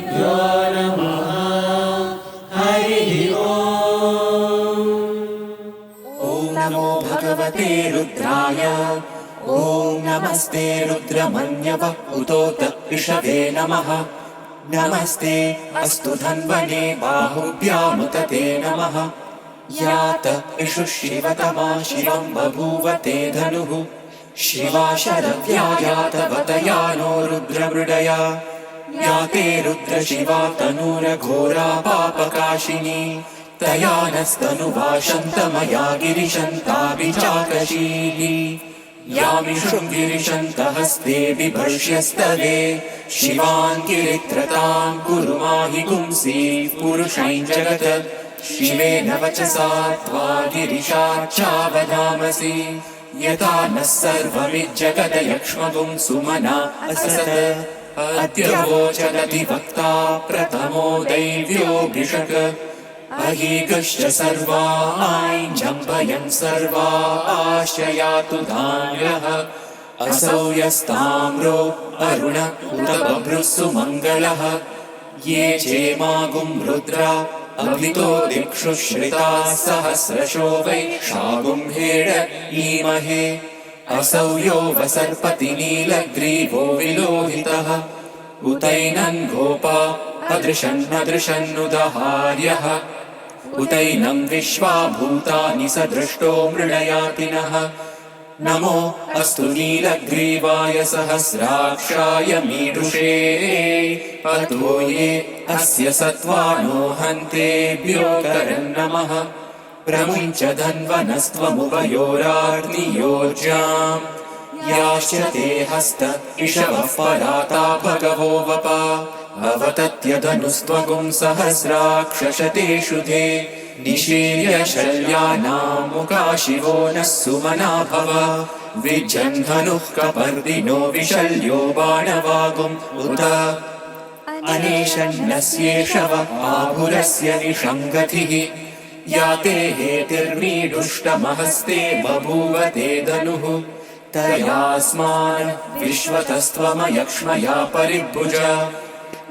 यो नमः हरिः ॐ। ॐ नमो भगवते रुद्राय। ॐ नमस्ते रुद्रमन्यव उतोत ऋषभे नमः। नमस्ते अस्तु धन्वने बाहुभ्यामुत ते नमः। यात इषु शिवतमा शिवं बभूव ते धनुः। शिवा शरव्या यातवतया नो रुद्रमृडया। याते रुद्रशिवा तनूरघोरा पापकाशिनी। तया नस्तनुवा शन्तमया गिरिशन्ताभिचाकशीली। यामिषुं गिरिशन्तहस्ते बिभर्ष्यस्तवे। शिवान् गिरित्रतां कुरु माहि पुंसि पुरुषैं जगत्। शिवेन वचसा त्वा गिरिशाच्चावदामसि। यथा नः सर्वमिज्जगदयक्ष्मगुं सुमना अससत्। अद्यवोचदधिवक्ता प्रथमो दैव्योऽभिषक्। अहीगश्च सर्वा आञ्जम्भयन् सर्वा आश्रयातु धान्यः। असौ यस्ताम्रो अरुण उत बभ्रुः सुमङ्गलः। ये चेमागुं रुद्रा अभितो दिक्षु श्रिताः सहस्रशो वै शागुं हेड ईमहे। असौ यो वसर्पति नीलग्रीवो विलोहितः। उतैनं गोपा अदृशन्नदृशन्नुदहार्यः। उतैनं विश्वा भूतानि सदृष्टो मृडयातिनः। नमो अस्तु नीलग्रीवाय सहस्राक्षाय मीडुषे। अतो ये अस्य सत्त्वानो हन्तेभ्यो करन्नमः। प्रमुञ्च धन्वनस्त्वमुभयोराग्नियोर्जाम्। याश्च ते हस्त इषवः पराता भगवो वपा। अवतत्यधनुस्त्वगुं सहस्राक्षशतेषु ते। निशीर्य शल्यानां मुखा शिवो नः सुमना भव। विजन्धनुः कपर्दिनो विशल्यो बाणवागुम् उत। अनेशन्नस्येषव आभुरस्य निषङ्गतिः। याते हेतिर्मीडुष्टमहस्ते बभूव ते धनुः। तयास्मान् विश्वतस्त्वमयक्ष्मया परिभुज।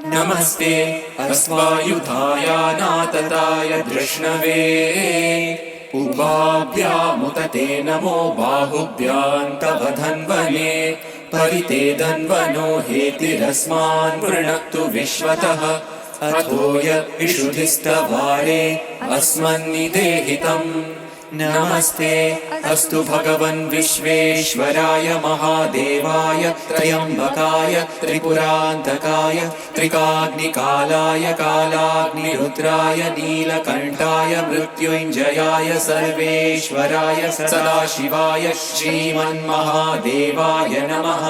नमस्ते अस्वायुधायानातताय धृष्णवे। उभाभ्यामुत ते नमो बाहुभ्यां तव धन्वने। परिते धन्वनो हेतिरस्मान् वृणक्तु विश्वतः। अथो य इषुधिस्तवारे अस्मन्निदेहितम्। नमस्ते अस्तु भगवन् विश्वेश्वराय महादेवाय त्र्यम्बकाय त्रिपुरान्तकाय त्रिकाग्निकालाय कालाग्निरुद्राय नीलकण्ठाय मृत्युञ्जयाय सर्वेश्वराय सदाशिवाय श्रीमन्महादेवाय नमः।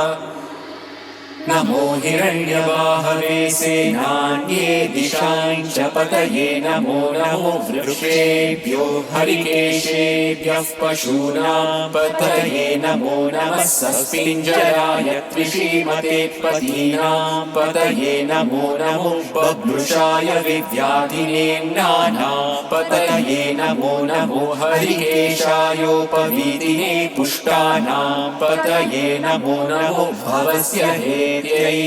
नमो हिरण्यवाहवे सेनान्ये दिशाञ्च पतये। नमो नमो वृक्षेभ्यो हरिकेशेभ्यः पशूनां पतये। नमो नमः सस्पिञ्जराय त्रिशीमते पतीनां पतये। नमो नमो बभ्रुषाय विव्याधिनेम्नानां पतये। नमो नमो हरिकेशायोपवीतिने पुष्टानां पतये। नमो नमो भवस्य हेत्यै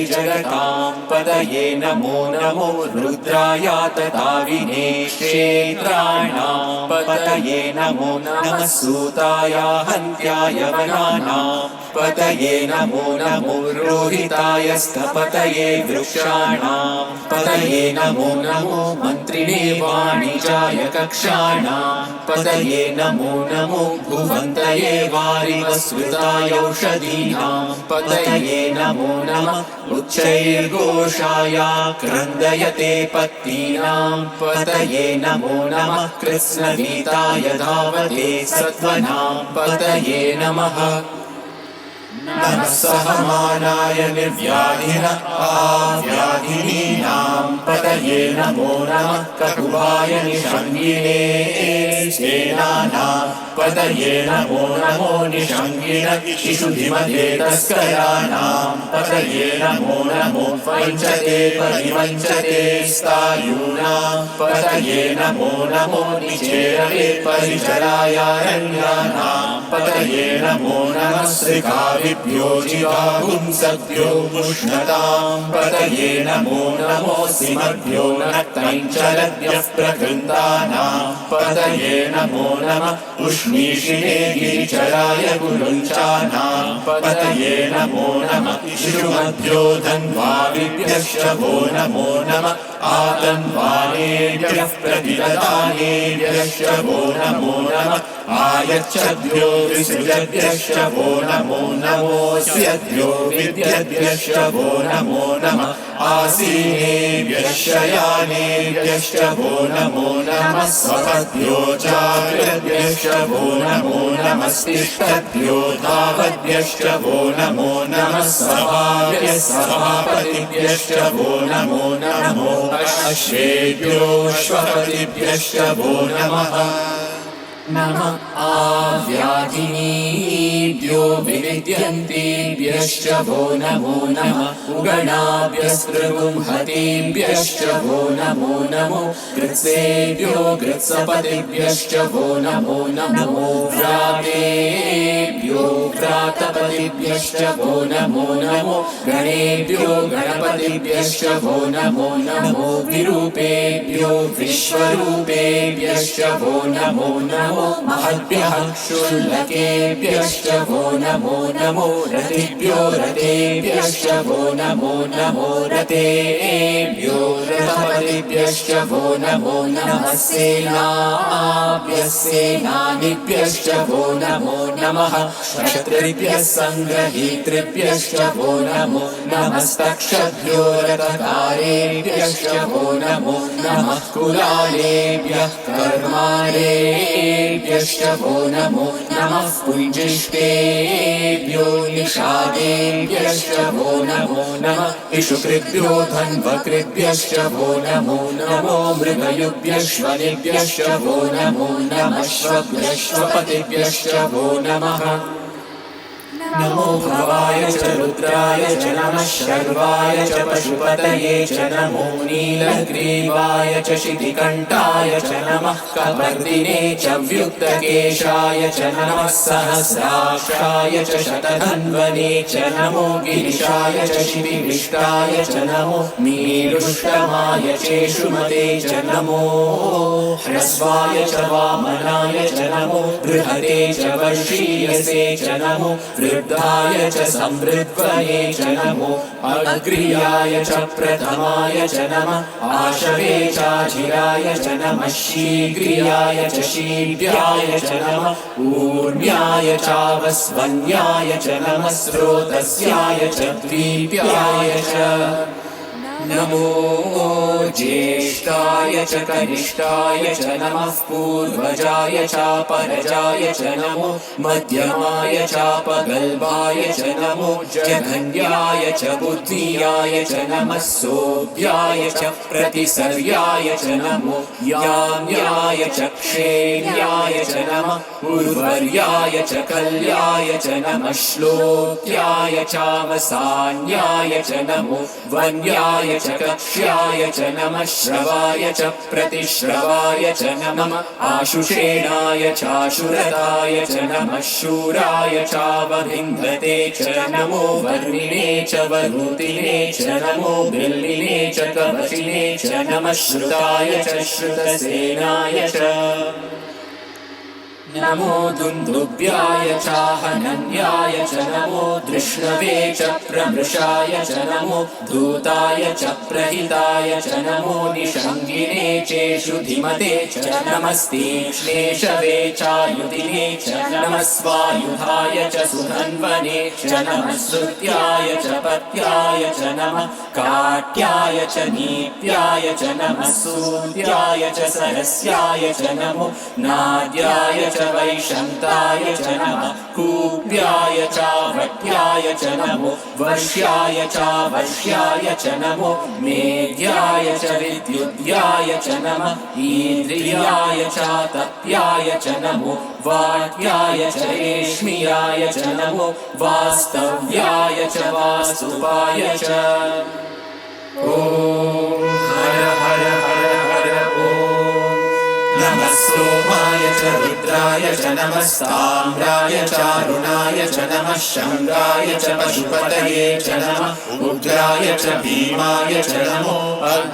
जगतां पतये। नमो नमो रुद्रायातताविने क्षेत्राणां पतये। नमो नमः सूताय हन्त्याय वनानां पतये। नमो नमो रोहिताय स्थपतये वृक्षाणां पतये। नमो नमो मन्त्रिणे वाणिजाय कक्षाणां पतये। नमो नमो भुवन्तये वारिवस्वृताय औषधीनां पतये। नमो नमः उच्चैर्घोषाय क्रन्दयते पत्नीनां पतये। नमो नमः कृत्स्नवीताय धावते सत्त्वनां पतये नमः। नमः सहमानाय निर्व्याधिन आव्याधिनीनां पतये। पतये नमो नमः ककुभाय निषङ्गिने सेनानां पतये नमो नमो निषङ्गिन शिशुधिमते तस्कराणां पतये नमो नमो वञ्चते परिवञ्चते स्थायूनां पतये नमो नमो निचेरवे परिचरायारण्यानां पतये नमो नमः श्रीकाविभ्यो जिगागुंसभ्यो पुष्णतां पतये नमो नमो सिमभ्यो नक्तञ्चलभ्यः प्रकृन्तानां पतये नमो नमः उष्णीषिणे गिरिचराय गुरुञ्चानां पतये नमो नमः शिशुमभ्यो धन्वाविभ्यश्च वो नमो नमः आतन्वानेभ्यः प्रतिददानेभ्यश्च वो नमो नमः आयच्छद्भ्यो विसृजभ्यश्च वो नमो नमोऽस्यभ्यो विद्यभ्यश्च वो नमो नमः आसीनेभ्यश्च यानेभ्यश्च वो नमो नमः स्वपद्भ्यो चाकृभ्यश्च वो नमो नमस्तिष्ठद्भ्यो धावद्भ्यश्च वो नमो नमः सभाभ्यः सभापतिभ्यश्च वो नमो नमो अश्वेभ्यो श्वपतिभ्यश्च वो नमः नमः आव्याधिनीभ्यो विविद्यन्तेभ्यश्च वो नमो नमः उगणाभ्यस्त्रिगुंहतेभ्यश्च वो नमो नमो कृत्सेभ्यो कृत्सपतिभ्यश्च वो नमो नमो व्रातेभ्यो व्रातपतिभ्यश्च वो नमो नमो गणेभ्यो गणपतिभ्यश्च वो नमो नमो विरूपेभ्यो विश्वरूपेभ्यश्च वो नमो नमो महद्भ्यः क्षुल्लकेभ्यश्च वो नमो नमो रतिभ्यो रतेभ्यश्च वो नमो नमो रतेभ्यो रथपतिभ्यश्च वो नमो नमः सेनाभ्यः सेनानिभ्यश्च वो नमो नमः क्षत्रिभ्यः सङ्ग्रहीतृभ्यश्च वो नमो नमस्तक्षभ्यो रथकारेभ्यश्च वो नमो नमः कुलालेभ्यः कर्मारेभ्यश्च वो नमो नमः पुञ्जिष्टेभ्यो निषादेभ्यश्च वो नमो नमः इषुकृभ्यो धन्वकृभ्यश्च वो नमो नमो मृगयुभ्यश्वनिभ्यश्च वो नमो नमः श्वभ्यश्वपतिभ्यश्च वो नमः नमो भवाय च रुद्राय च नमः शर्वाय च पशुपतये च नमो नीलग्रीवाय च शितिकण्ठाय च नमः कपर्दिने च व्युक्तकेशाय च नमः सहस्राक्षाय च शतधन्वने च नमो गिरिशाय च शितिविष्टाय च नमो मीरुष्टमाय चेषुमते च नमो ह्रस्वाय च वामनाय च नमो बृहते च वर्षीयसे च नमो वृद्धाय च संवृद्ध्वये च नमो अग्र्याय च प्रथमाय च नमः आशवे चाजिराय च नमः शीघ्रियाय च शीघ्राय च नमः ऊर्म्याय चावस्वन्याय च नमः स्रोतस्याय च द्वीप्याय च नमो ज्येष्ठाय च कनिष्ठाय च नमः पूर्वजाय चापरजाय च नमो मध्यमाय चापगल्भाय च नमो जघन्याय च बुद्धियाय च नमः सोऽभ्याय च प्रतिसर्याय च नमो याम्याय च क्षेम्याय च नमः उर्वर्याय च कल्याय च नमः श्लोक्याय चावसान्याय च नमो वन्याय च कक्ष्याय च नमः श्रवाय च प्रतिश्रवाय च नमः आशुषेणाय चाशुरताय च नमः शूराय चावभिन्धते च नमो वर्णिने च वरुतिने च नमो बिल्लिने च कवचिने च नमः श्रुताय च श्रुतसेनाय च नमो दुन्दुभ्याय चाहनन्याय च नमो धृष्णवे च प्रमृषाय च नमो धूताय च प्रहिताय च नमो निषङ्गिने चेषु धिमते च नमस्तीक्ष्णेशवे चायुधिने च नमः स्वायुधाय च सुधन्वने च नमः श्रुत्याय च पत्याय च नमः काट्याय च नीत्याय च नमः सूर्याय च सरस्याय च नमो नाद्याय च च वैशन्ताय च नमः कूप्याय चावट्याय च नमो वर्ष्याय चावर्ष्याय च नमो मेद्याय च विद्युद्याय च नमः ईन्द्रियाय चातप्याय च नमो वाट्याय च रेश्मियाय च नमो वास्तव्याय च वास्तुवाय च ॐ हर हर हर हर ॐ नमः सोमाय च रुद्राय च नमः साम्राय चारुणाय च नमः शङ्गाय च पशुपतये च नमः उग्राय च भीमाय च नमो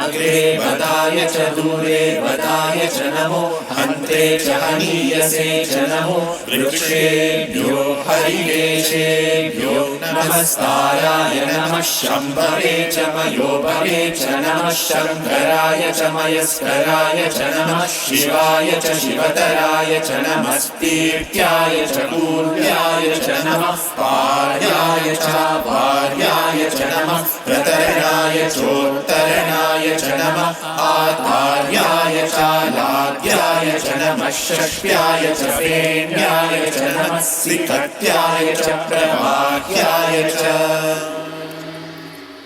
अग्रे वदाय च दूरे वदाय च नमो हन्त्रे च हनीयसे च नमो वृक्षेभ्यो हरिकेशेभ्यो नमस्काराय नमः शम्भवे च मयोभवे च नमः शङ्कराय च मयस्कराय च नमः शिवाय च शिवतराय च नमस्तीर्त्याय च पूर्व्याय च नमः पार्याय च भार्याय च नमः प्रतरणाय चोत्तरणाय च नमः आधार्याय च लाद्याय च नमः षष्ट्याय च फेण्याय च नमः सिकट्याय च प्रवाह्याय च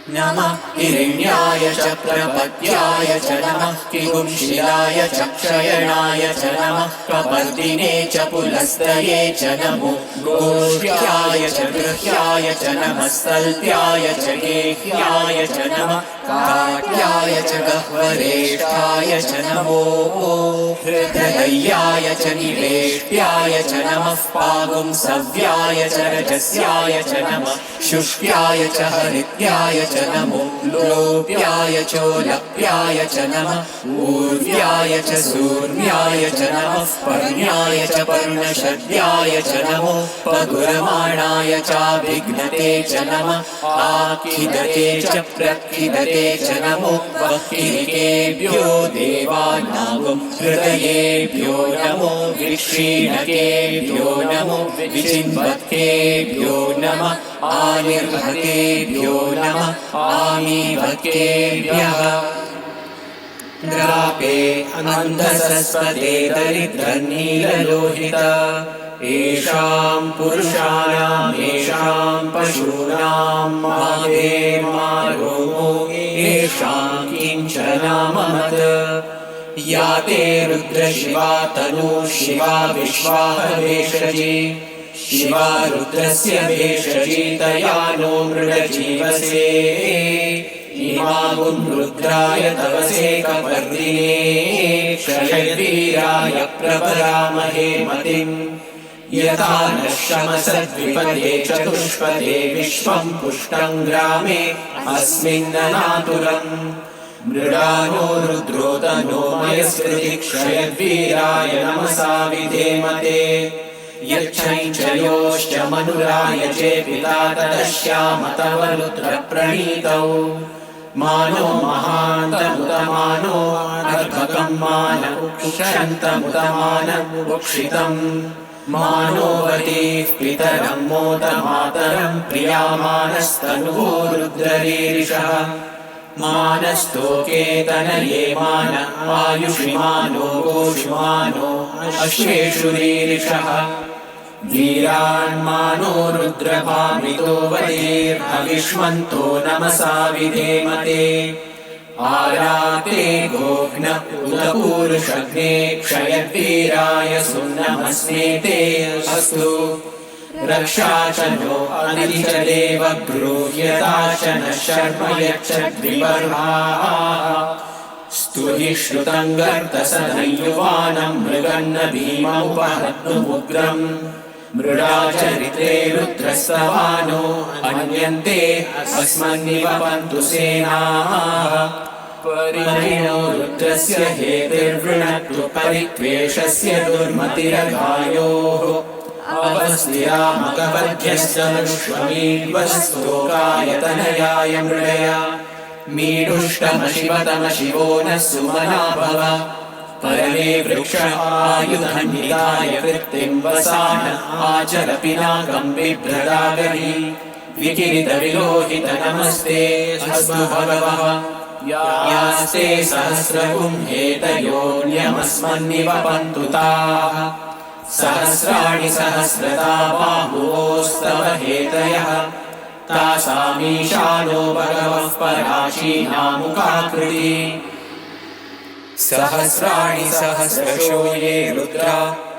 नमः हिरण्याय च प्रपद्याय च नमः किंशिलाय च क्षयणाय च नमः कपर्दिने च पुलस्तये च नमो गोष्ठ्याय च गृह्याय च नमः सल्प्याय च गेह्याय च नमः काट्याय च गह्वरेष्ठाय च नमो हृदयाय च निवेष्ट्याय च नमः पागुंसव्याय च रजस्याय च नमः शुष्क्याय च हरित्याय च नमो लोप्याय चोलप्याय च नमः ऊर्व्याय च सूर्याय च नमः पर्ण्याय च पर्णशद्याय च नमो पगुरमाणाय चाभिघ्नते च नमः आखिदते च प्रखिदते च नमो वह्निकेभ्यो देवानागं हृदयेभ्यो नमो विक्षीणकेभ्यो नमो विचिन्वत्केभ्यो नमः आनिर्भकेभ्यो नमः आमीभकेभ्यः द्रापे अन्धसस्पते दरिद्रनीललोहित येषां पुरुषाणाम् येषां पशूनां माधेर्मारोमो येषां किञ्चनाममत् या ते रुद्रशिवा तनु शिवा विश्वाहवेशजी शिवा रुद्रस्य भेषजी तया नो मृडजीवसे इमागुं रुद्राय तवसे कपर्दिने क्षयवीराय प्रपरामहे मतिम् यथा नः शमसद्विपदे चतुष्पदे विश्वं पुष्टं ग्रामे अस्मिन्ननातुरम् मृडानो रुद्रोतनो मयस्कृति क्षयवीराय नमसा विधेमते यच्छञ्चयोश्च मनुराय चेपिता तदश्याम तव रुद्रप्रणीतौ मानो महान्तमुतमानो अर्भकं मान उक्षन्तमुतमानमुक्षितम् मानोवतीः पितरं मोदमातरं प्रियामानस्तनुवो रुद्ररीरिषः मानस्तोके तनये मान आयुषिमानो गोषिमानो अश्वेषु रीरिषः वीरान्मानो रुद्रभामितो वदेर्हविष्मन्तो नमसा विधेमते आराते गोघ्न उदपूरुषग्ने क्षयवीराय सुन्नमस्मेते अस्तु रक्षा च नो अनिति च देव गृह्यता च नः शर्म यच्छद्विबर्हाः स्तुहि श्रुतं गर्तसदयुवानं मृगन्न भीममुपहत्नुमुग्रम् मृडाचरित्रे रुद्रस्तवानो अन्यन्ते अस्मन्निवपन्तु सेनाः परिणो रुद्रस्य हेतिर्वृणत्तु परित्वेषस्य दुर्मतिरघायोः अवस्त्यामकवध्यस्तनुष्वमीन्वस्तोकायतनयाय मृडया मीडुष्टमशिवतमशिवो नः सुमना भव परमे वृक्ष आयुधन्निकाय कृत्तिं वसान आचर पिनाकं बिभ्रदागहि विकिरितविलोहित नमस्ते अस्तु भगवः यास्ते सहस्रगुं हेतयोऽन्यमस्मन्निवपन्तु ताः सहस्राणि सहस्रता बाहुवोस्तव हेतयः तासामीशानो भगवः पराशीनामुखाकृति सहस्राणि सहस्रशो ये रुद्रा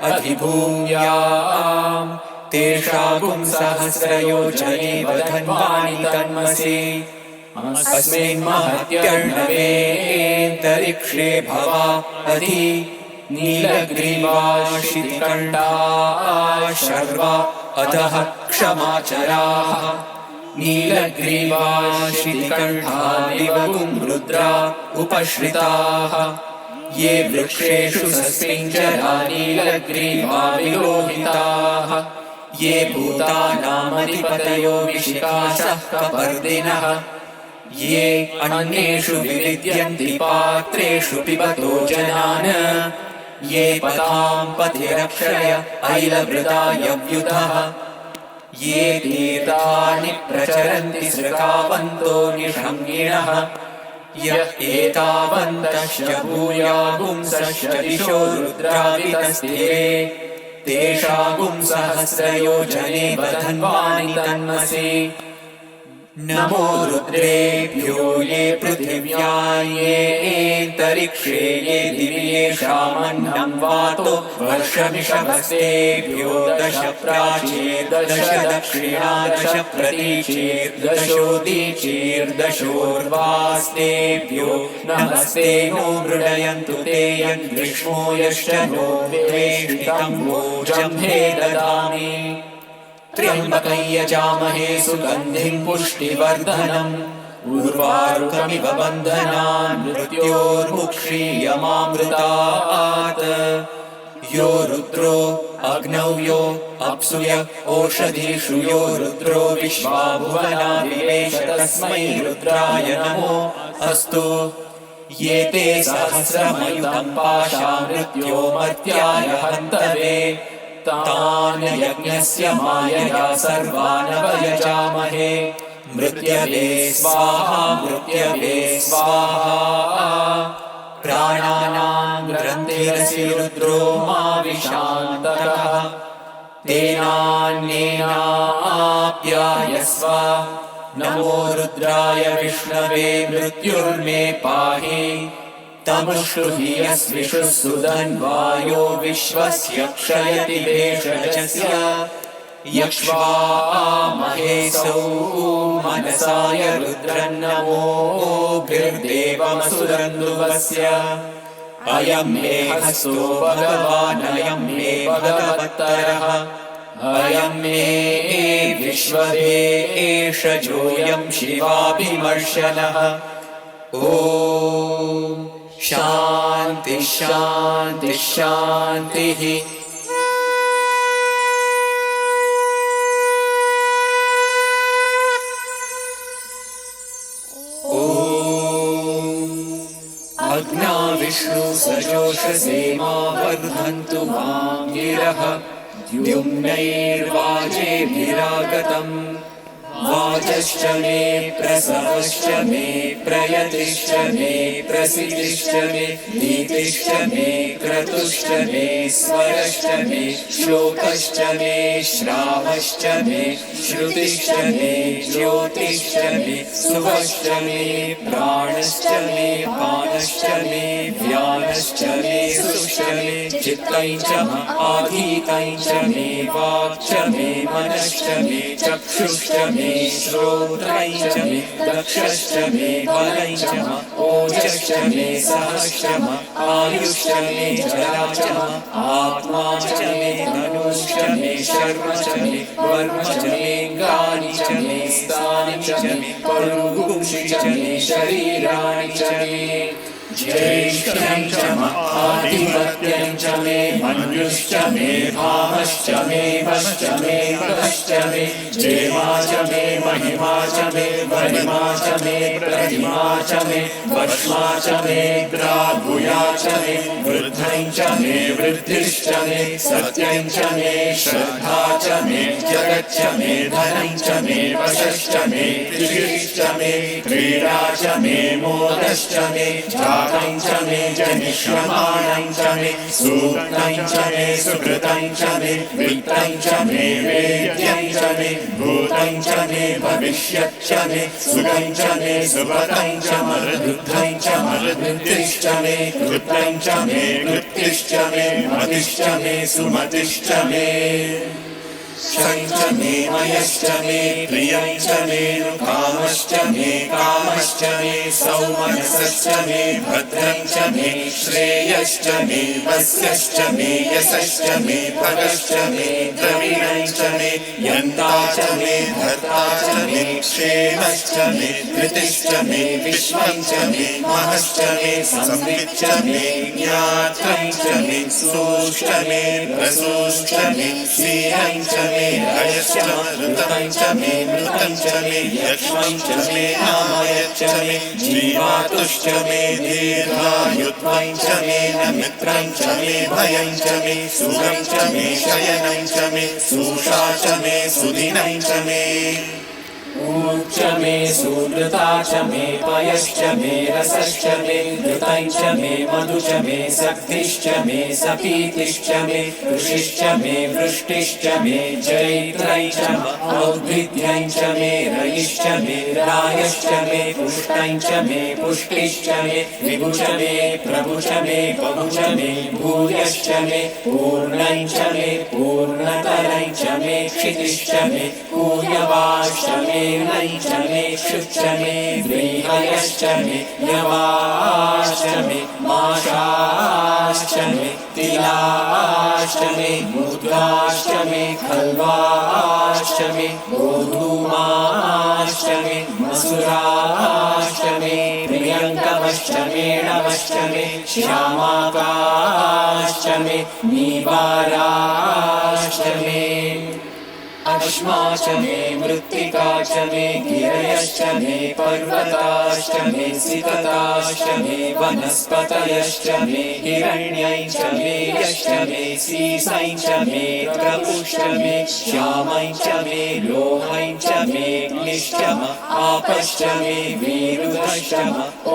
अधिभूम्याम् तेषागुं सहस्रयोजने वधन्वानि तन्मसि अस्मिन् महत्यर्णवेऽन्तरिक्षे भवा अधि नीलग्रीवाशितिकण्ठा शर्वा अधः क्षमाचराः नीलग्रीवाशितिकण्ठा दिवगुं रुद्रा उपश्रिताः ये वृक्षेषु सस्मिञ्जरा नीलग्रीवा विलोहिताः ये भूतानामधिपतयो विशिकाशः कपर्दिनः ये अन्येषु विविद्यन्ति पात्रेषु पिबतो जनान् ये पतां पथिरक्षय ऐलवृतायव्युतः ये तीर्थानि प्रचरन्ति सृकावन्तो निषङ्गिणः यः एतावन्तश्च भूयागुंसश्च दिशो रुद्रावितस्थिरे तेषागुं सहस्रयोजने वधन्वानि तन्मसि नमो रुद्रेभ्यो ये पृथिव्या येऽन्तरिक्षे ये दिवि येषामन्नं वातो वर्षमिषभस्तेभ्यो दश प्राचीर्दश दक्षिणा दश प्रतीचीर्दशोदीचीर्दशोर्वास्तेभ्यो नमस्ते नो मृडयन्तु ते यद्विष्णो यश्च नो वेष्टितं वोजम्भे ददामि त्र्यम्बकं यजामहे सुगन्धिं पुष्टिवर्धनम् उर्वारुकमिव बन्धनान् मृत्योर्मुक्षीयमामृतात् यो रुद्रो अग्नौ यो अप्सुय ओषधीषु यो रुद्रो विश्वा भुवना विवेश तस्मै रुद्राय नमो अस्तु ये ते सहस्रमयुतं पाशा मृत्योमर्त्याय हन्तवे तान् यज्ञस्य मायया सर्वानवयजामहे मृत्यवे स्वाहा मृत्यवे स्वाहा प्राणानां ग्रन्थिरसि रुद्रो मा विशान्तकः तेनान्येनाप्यायस्व नमो रुद्राय विष्णवे मृत्युर्मे पाहि तमुष्टुहि यस्विषुः सुधन्वायो विश्वस्य क्षयति भेषजस्य यक्ष्वामहेसौ मनसाय रुद्रन्नमोभिर्देवमसुरन्दुवस्य अयं मे हस्तो भगवानयं मे भगवत्तरः अयं मे विश्वदेशजोऽयं शिवाभिमर्शनः ॐ शान्ति शान्ति शान्तिः अग्ना विष्णु सजोषसे मा वर्धन्तु मां गिरः द्युम्नैर्वाजेभिरागतम् वाचश्च मे प्रसवश्च मे प्रयतिश्च मे प्रसिद्धिश्च मे नीतिश्च मे क्रतुश्च मे स्वरश्च मे श्लोकश्च मे श्रावश्च मे श्रुतिश्च मे ज्योतिश्च मे सुवश्च मे प्राणश्च मे पानश्च मे व्यानश्च मे सुश्च मे चित्तं च आधीतं च मे वाक् च मे मनश्च मे चक्षुश्च मे श्रोत्रं च मे दक्षश्च मे बलं च ओजश्च मे सहश्च आयुश्च मे जरा च आत्मा च मे धनुश्च मे शर्म च मे वर्म च मे गानि च मे स्थानि च मे परुगुंषि च मे शरीराणि च मे ज्येष्ठं च आधिपत्यं च मे मन्युश्च मे भामश्च मे वश्च मे वश्च मे जेमा च मे महिमा च मे वरिमा च मे प्रतिमा च मे वश्मा च मे ग्राहुया च मे वृद्धं च मे वृद्धिश्च मे सत्यं च मे श्रद्धा च मे जगच्च मे धनं च मे वशश्च मे कृषिश्च मे क्रीडा च मे मोदश्च मे जातं च मे जनिष्यमाणं च मे सूक्तं च मे सुकृतं च मे वित्तं च मे वेद्यं च मे भूतं च मे भविष्यत् च मे सुखं च मे सुपतं च मरुद्धं च मरुद्धिश्च मे कृतं च मे कृत्तिश्च मे मतिश्च मे सुमतिश्च मे क्षं च मे मयश्च मे प्रियं च मे कामश्च मे कामश्च मे सौमनसश्च मे भद्रं च मे श्रेयश्च मे वस्यश्च मे यशश्च मे भगश्च मे द्रविणं च मे यन्ता च मे भर्ता च मे क्षेमश्च मे धृतिश्च मे विश्वं च मे महश्च मे संविच्च मे ज्ञात्रं च मे सोष्ट मे प्रसोष्ट मे श्रीरं च मे रयश्च मृतं च मे मृतं च मे यक्ष्मं च मे नामयच्च मे जीवातुश्च मे दीर्घायुत्वं च मे मित्रं च मे भयं च मे सुखं च मे शयनं च मे सुषा च मे सुदिनं च मे ऊर्च मे सुकृता च मे पयश्च मे रसश्च मे घृतं च मे मधु च मे शक्तिश्च मे सपीतिश्च मे ऋषिश्च मे वृष्टिश्च मे जैत्रं च औद्भिद्यं च मे रयिश्च मे रायश्च मे पुष्टं च मे पुष्टिश्च मे विभु च मे प्रभु च मे बहु च मे भूयश्च मे पूर्णं च मे पूर्णतरं च मे क्षितिश्च मे पूयवाश्च मे नैं च मे शुच्च मे व्रीहयश्च मे यवाश्च मे माशाश्च मे तिलाश्च मे मुद्राश्च मे खल्वाश्च मे गोधूमाश्च मे मसुराश्च मे प्रियङ्कवश्च मे नवश्च मे श्यामाकाश्च मे नीवाराश्च मे अश्मा च मे मृत्तिका च मे गिरयश्च मे पर्वताश्च मे सिकताश्च मे वनस्पतयश्च मे हिरण्यं च मे यश्च मे सीसं च मे प्रपुश्च मे श्यामं च मे लोहं च मे ग्निश्च आपश्च मे वीरुधश्च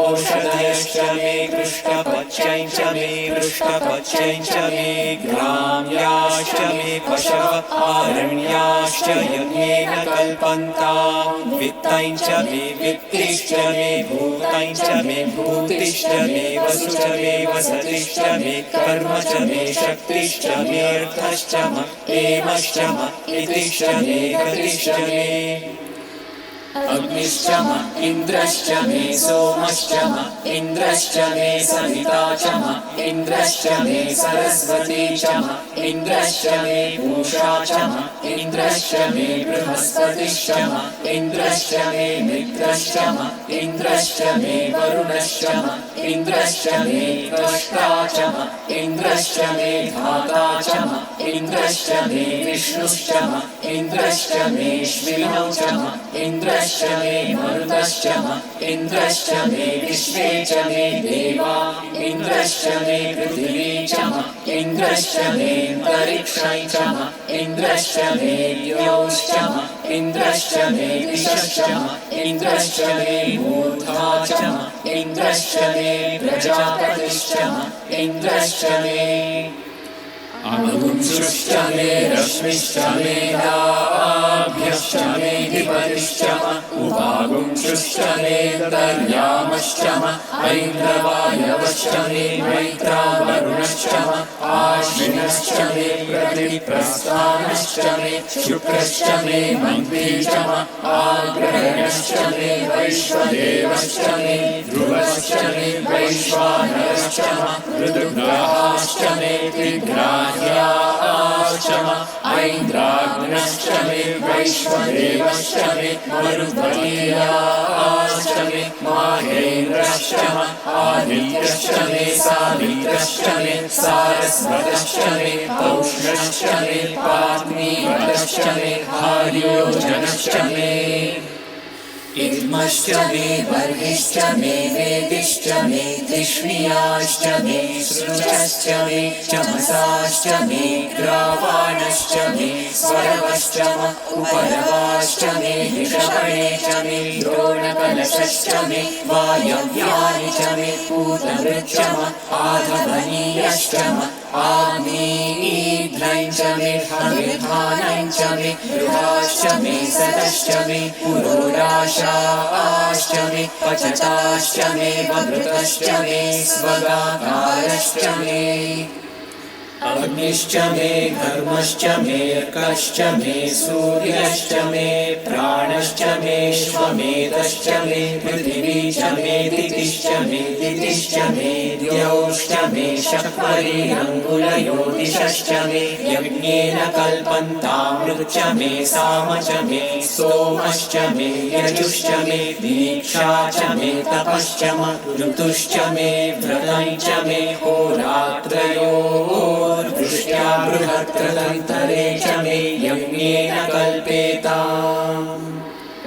ओषधयश्च मे कृष्णपच्यं च मे पृष्ठपच्यं च मे ग्राम्याश्च मे पशव आरण्याश्च यज्ञेन कल्पन्तां वित्तं च मे वित्तिश्च मे भूतं च मे भूतिश्च मे वसु च मे वसतिश्च मे कर्म च मे शक्तिश्च मे अर्थश्च एमश्च इतिश्च मे गतिश्च मे अग्निश्च इन्द्रश्च मे सोमश्च इन्द्रश्च मे सविता च इन्द्रश्च मे सरस्वती च इन्द्रश्च मे पूषा च इन्द्रश्च मे बृहस्पतिश्च इन्द्रश्च मे मित्रश्च इन्द्रश्च मे वरुणश्च इन्द्रश्च मे त्वष्टा च इन्द्रश्च मे धाता च इन्द्रश्च मे विष्णुश्च इन्द्रश्च मे श्विनौ च इन्द्रश्च मे मरुतश्च इन्द्रश्च मे विश्वे च मे देवा इन्द्रश्च मे पृथिवी च इन्द्रश्च मे अन्तरिक्षं च इन्द्रश्च मे द्यौश्च इन्द्रश्च मे दिशश्च इन्द्रश्च मे मूर्धा च इन्द्रश्च मे प्रजापतिश्च इन्द्रश्च मे अग्निश्च मे रश्मिश्च मे लाभ्यश्च मे धिपतिश्च उपागुंश्च मे दर्यामश्च ऐन्द्रवायवश्च मे मैत्रा वरुणश्च आश्विनश्च मे प्रतिप्रस्थानश्च मे शुक्रश्च मे मन्त्री च आग्रहणश्च मे वैश्वदेवश्च मे ध्रुवश्च मे वैश्वानरश्च ऋतुग्रहाश्च मे तिग्राह्याश्च ऐन्द्राग्नश्च मे वैश्वदेवश्च मे मरुद्गीयाश्च मे माहेन्द्रश्च आदित्यश्च मे सावित्रश्च मे सारस्वतश्च मे पौष्णश्च मे मे, पात्मीवतश्च मे, आर्योजनश्च मे। इद्मश्च मे वर्गिश्च मे वेदिश्च मे तिष्णियाश्च मे सृजश्च मे चमसाश्च मे ग्रावाणश्च मे स्वरवश्च म उपरवाश्च मे ऋषभणे च मे द्रोणकलशश्च मे वायव्यानि च मे पूतमृच्च म आधवनीयश्च म आग्नेयीध्रं च मे हविर्धानं च मे गृहाश्च मे सदश्च मे पुरोडाशाश्च मे पचताश्च मे वभृतश्च मे स्वगाकारश्च मे अग्निश्च मे घर्मश्च मे अर्कश्च मे सूर्यश्च मे प्राणश्च मे श्वमेधश्च मे पृथिवी च मे दितिश्च मे दितिश्च मे द्यौश्च मे शक्वरीरङ्गुलयो दिशश्च मे यज्ञेन कल्पन्तामृच्च मे साम च मे सोमश्च मे यजुश्च मे दीक्षा च मे तपश्च म ऋतुश्च मे व्रतं च मे होरात्रयोः वृष्ट्या बृहत्कृतन्तरे च मे यज्ञेन कल्पेताम्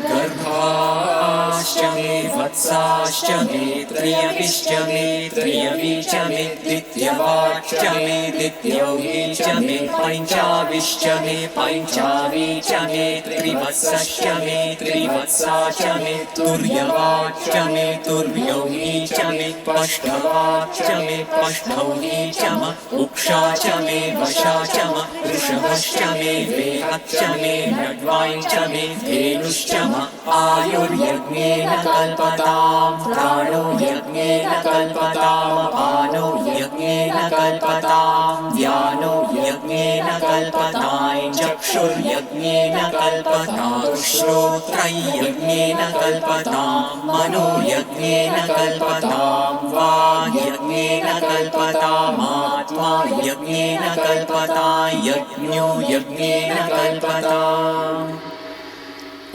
गर्भाश्च मे वत्साश्च मे त्रयविश्च मे त्रयवी च मे द्वितीयवाच्च मे द्वितीयौही च मे पञ्चाविश्च मे पञ्चावी च मे त्रिवत्सश्च मे त्रिवत्सा च मे तुर्यवाच्च मे तुर्यौही च मे पष्ठवाच्च मे पष्ठौही च म उक्षा च मे वशा च म वृषभश्च मे वेहच्च मे नड्वाई च मे धेनुश्च म आयुर्यज्ञेन कल्पताम् प्राणो यज्ञेन कल्पताम् अपानो यज्ञेन कल्पताम् व्यानो यज्ञेन कल्पताम् चक्षुर्यज्ञेन कल्पताम् श्रोत्रं यज्ञेन कल्पताम् मनो यज्ञेन कल्पताम् वाक् यज्ञेन कल्पताम् आत्मा यज्ञेन कल्पताम् यज्ञो यज्ञेन कल्पताम्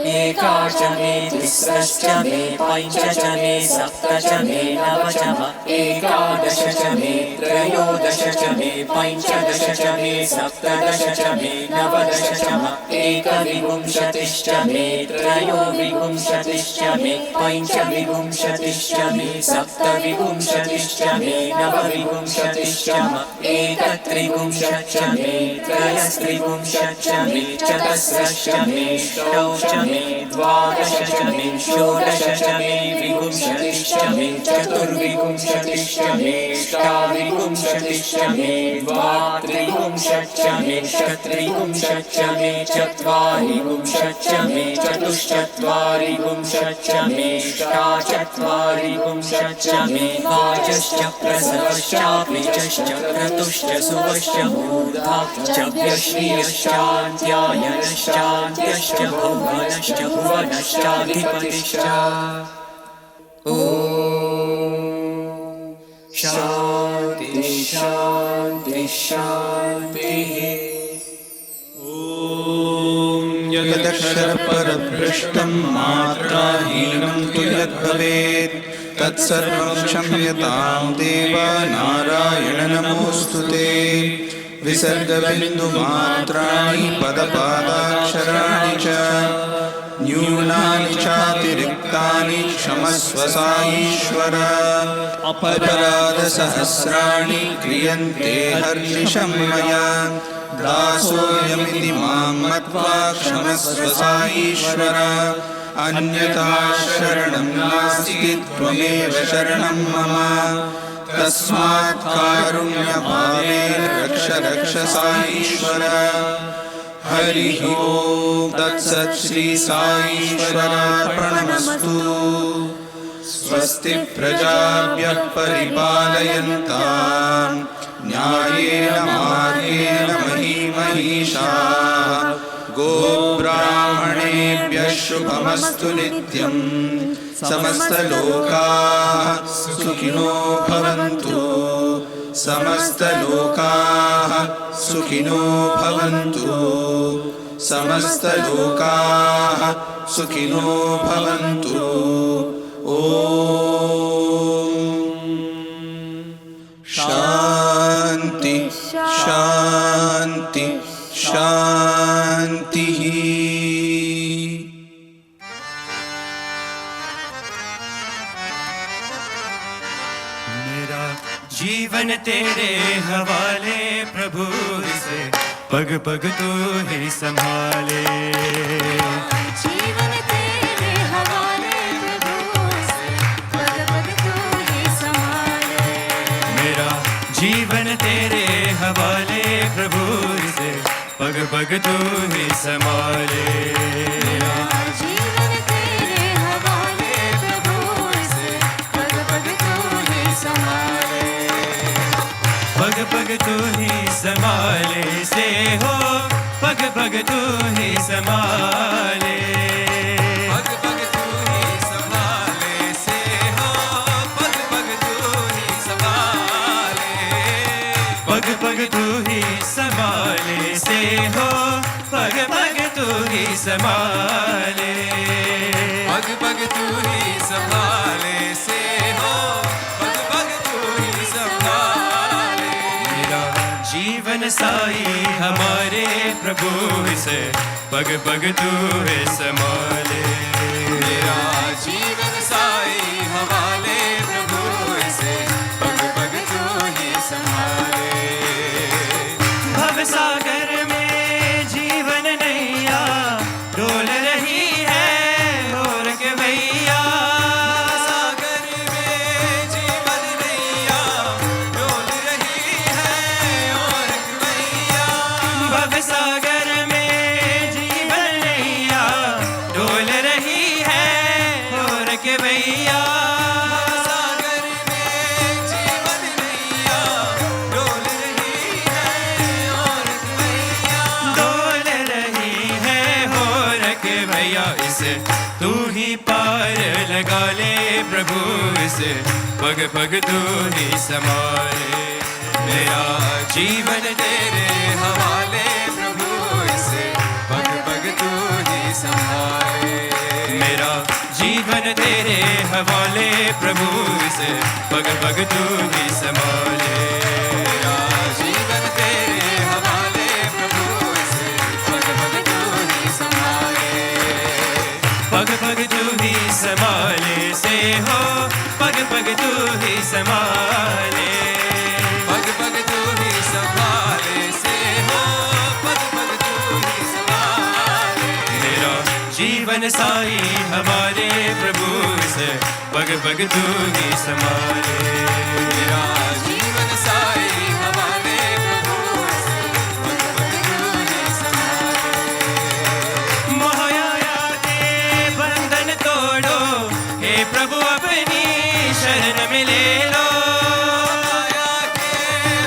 एका च मे तिस्रश्च मे पञ्च च मे सप्त च मे नव च म एकादश च मे त्रयोदश च मे पञ्चदश च मे सप्तदश च मे नवदश च म एकविंशतिश्च मे त्रयोविंशतिश्च मे पञ्चविंशतिश्च मे सप्तविंशतिश्च मे नवविंशतिश्च म एकत्रिंशच्च मे त्रयस्त्रिंशच्च मे चतस्रश्च मे षष्टौ च मे द्वादश च मे षोडश च मे विंशतिश्च मे चतुर्विंशतिश्च मे अष्टाविंशतिश्च मे द्वात्रिंशच्च मे षट्त्रिंशच्च मे चत्वारिंशच्च मे चतुश्चत्वारिंशच्च मे अष्टाचत्वारिंशच्च मे वाजश्च प्रसवश्चाप्निचश्च क्रतुश्च सुवश्च मूर्धाश्च व्यश्नियश्चान्त्यायनश्चान्त्यश्च भुवनश्च भुवनश्चाधिपतिश्च ॐ शान्ति शान्ति शान्तिः यदक्षरपरभ्रष्टं मात्राहीनं तु यद्भवेत् तत्सर्वं क्षम्यतां देव नारायण नमोऽस्तु ते विसर्गबिन्दुमात्राणि पदपादाक्षराणि च न्यूनानि चातिरिक्तानि क्षमस्व साईश्वर अपराधसहस्राणि क्रियन्ते हर्निशं मया दासोऽयमिति मां मत्वा क्षमस्व साईश्वर अन्यथा शरणं नास्ति त्वमेव शरणं मम तस्मात् कारुण्यभावेन रक्ष रक्ष साईश्वर हरिः ओम तत्सत् श्री साईश्वरार्पणमस्तु स्वस्ति प्रजाभ्यः परिपालयन्ताम् न्यायेन मार्गेण महीमहीषाः गोब्राह्मणेभ्यः शुभमस्तु नित्यम् समस्तलोकाः सुखिनो भवन्तु समस्तलोकाः सुखिनो भवन्तु समस्तलोकाः सुखिनो भवन्तु ॐ शान्ति शान्ति शान्तिः। जीवन तेरे हवाले प्रभु इसे पग पग तू ही संभाले जीवन तेरे हवाले प्रभु से पग पग तू ही संभाले मेरा जीवन तेरे हवाले प्रभु इसे पग पग तू ही संभाले जीवन तेरे हवाले प्रभु से पग पग तू ही संभाले पग पग तू ही संभाले से हो पग पग तू ही संभाले पग पग तू ही संभाले से हो पग पग तू ही संभाले पग पग तू ही संभाले से हो पग पग तू ही संभाले पग पग तू ही संभाले से हो पग पग तू ही संभाले मेरा जीवन साई हमारे प्रभु से पग पग तू है संभाले मेरा जीवन साई हवाले प्रभु से पग पग तू ही संभाले भव सागर में जीवन नैया डोल रही है और के भैया सागर में जीवन नैया डोल रही है और मैया भव सागर में जीवन नैया डोल रही है और के भैया सागर में जीवन नैया डोल रही है और मैया डोल रही है और के भैया इसे तू ही पार लगा ले प्रभु इसे पग पग तू ही संभाले मेरा जीवन तेरे हवाले प्रभु इसे पग पग तू ही संभाले मेरा जीवन तेरे हवाले प्रभु से पग पग तू ही संभाले मेरा जीवन तेरे हवाले प्रभु इसे पग पग तू ही संभाले पग पग तू ही संभाले से हो पग पग तू ही संभाले पग पग तू ही संभाले से हो पग पग तू ही संभाले मेरा जीवन साई हमारे प्रभु से पग पग तू ही संभाले मेरा जीवन साई हवाले प्रभु से पग पग तू ही संभाले मोहया के बंधन तोड़ो हे प्रभु अपनी शरण में ले लो माया के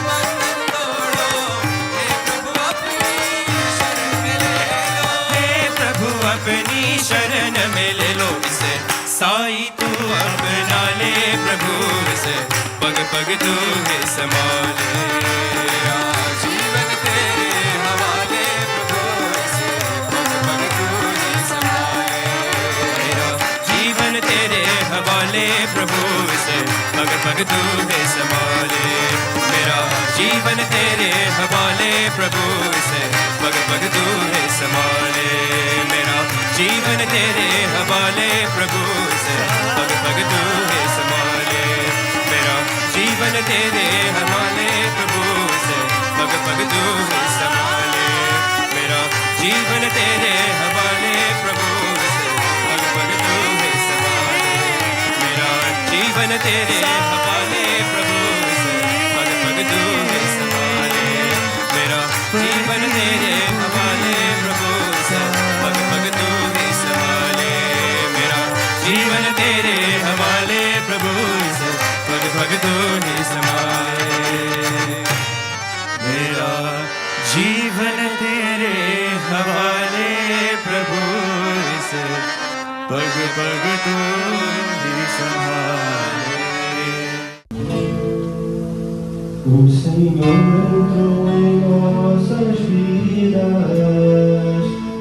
बंधन तोड़ो हे प्रभु अपनी शरण में ले लो हे प्रभु अपनी शरण में ले लो इसे साई तू अपना ले प्रभु से पग पग तू है संभाले मेरा जीवन तेरे हवाले प्रभु से पग पग तू ही संभाले मेरा जीवन तेरे हवाले प्रभु से पग पग तू है संभाले मेरा जीवन तेरे हवाले प्रभु से पग पग तू है संभाले मेरा जीवन तेरे हवाले प्रभु से पग पग तू है संभाले मेरा जीवन तेरे हवाले प्रभु से पग पग तू है संभाले मेरा जीवन तेरे हवाले प्रभु से पग पग तू है संभाले मेरा जीवन तेरे हवाले प्रभु से पग पग तू है संभाले मेरा जीवन तेरे हवाले प्रभु से पग पग तू है संभाले मेरा जीवन तेरे हवाले प्रभु से पग पग तू ही संभाले मेरा जीवन तेरे हवाले प्रभु से पग पग तू ही संभाले O Senhor entrou em nossas vidas,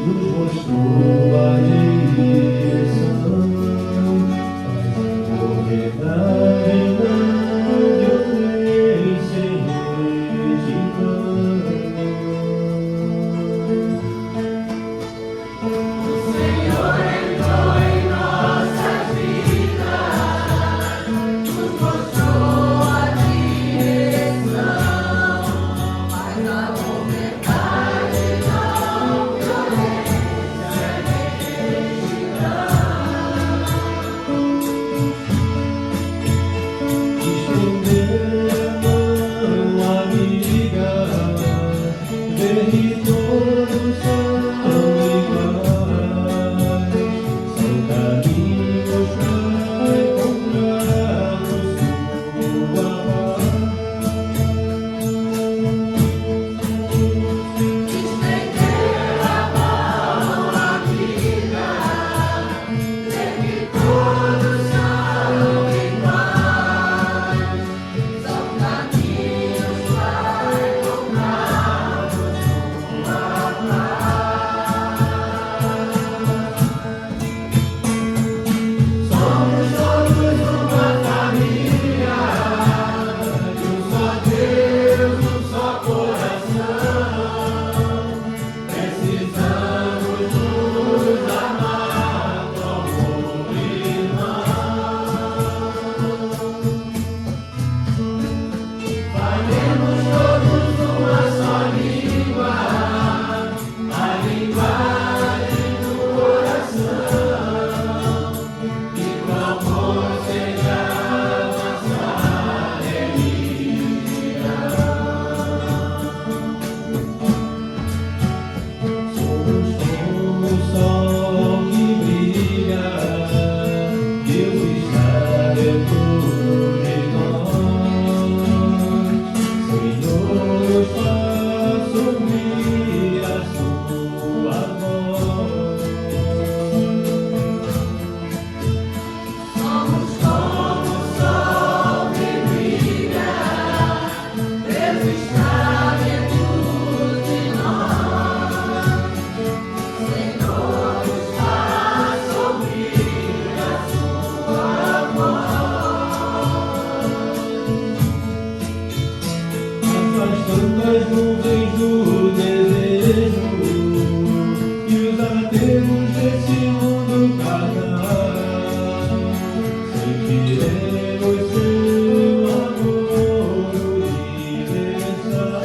nos mostrou a direção. Faz a verdade na violência e retidão. mais nuvens do desejo e os aterros desse mundo carnal. Sentiremos seu amor universal.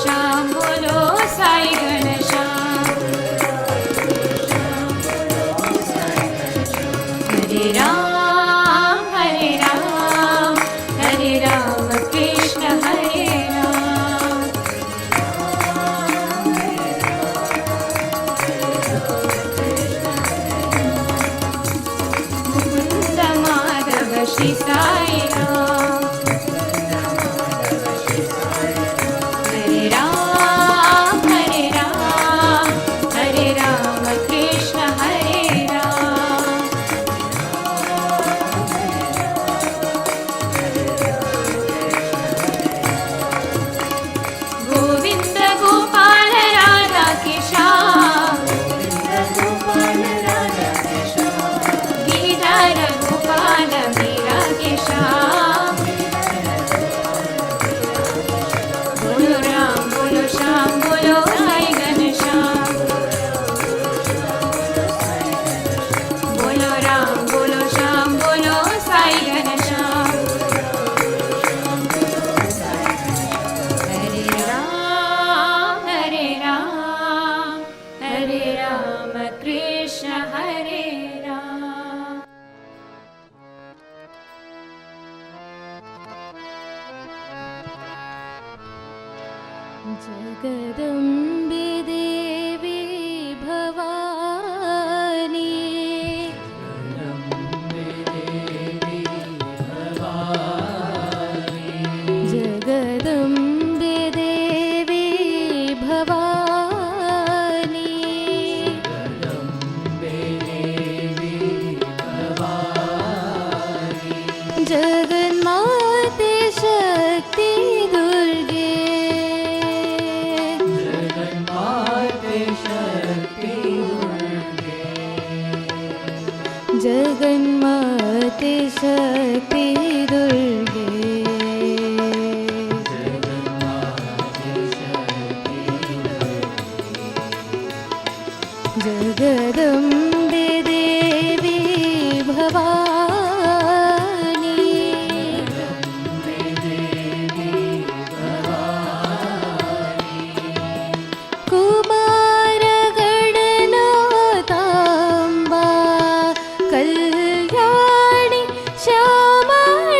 Shyam बोलो साई घनश्याम हरे राम कृष्ण हरे राम मुकुंद माधव श्री साई राम हरे राम कृष्ण हरे राम गोविंद गोपाल राधा कृष्ण गिरिधर गोपाल मीरा कृष्ण बोलो राम बोलो श्याम बोलो साई घनश्याम बोलो राम बोलो श्याम बोलो साई घनश्याम हरे राम कृष्ण हरे राम जगदम्बे देवी भवानी जगदम्बे देवी भवानी जगन्माते शक्ति दुर्गे जगन्माते शक्ति दुर्गे जगदम्बे देवी भवानी कुमार गणनाथाम्बा कल्याणी श्यामलाम्बा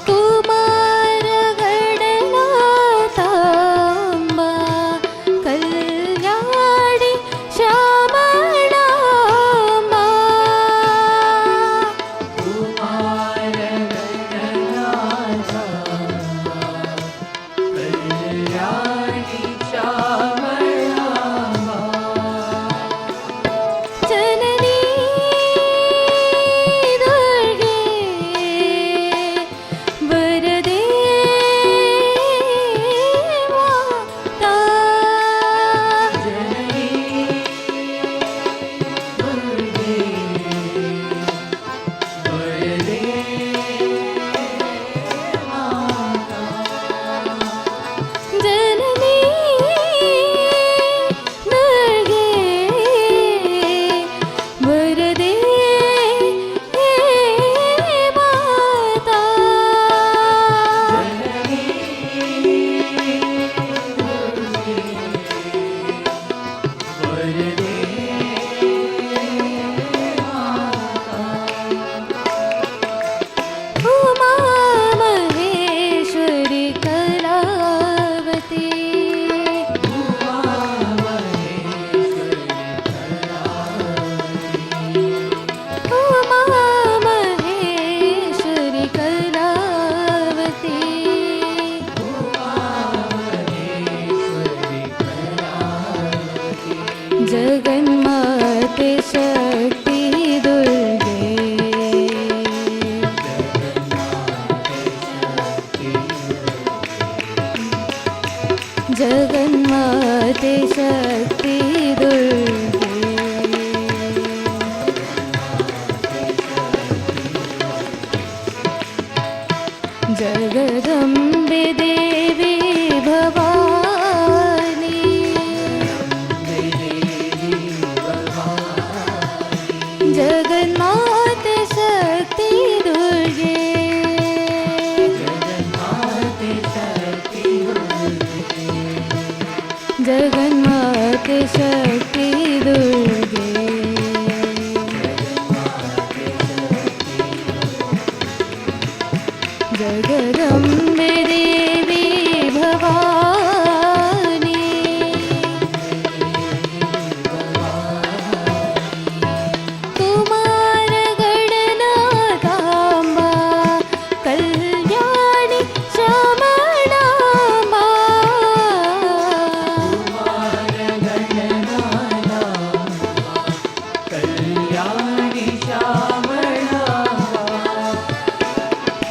कुमार गणनाथाम्बा कल्याणी श्यामलाम्बा जननी दुर्गे वरदे माता जननी दुर्गे वरदे माता उमा महेश्वरी कलावती उमा महेश्वरी कलावती जगन्माते शक्ति दुर्गे जगन्माते शक्ति दुर्गे जगदम्बे देवी भवानी जगन्माते शक्ति दुर्गे जगदम्बे देवी भवानी कुमार गणनाथाम्बा कल्याणी श्यामलाम्बा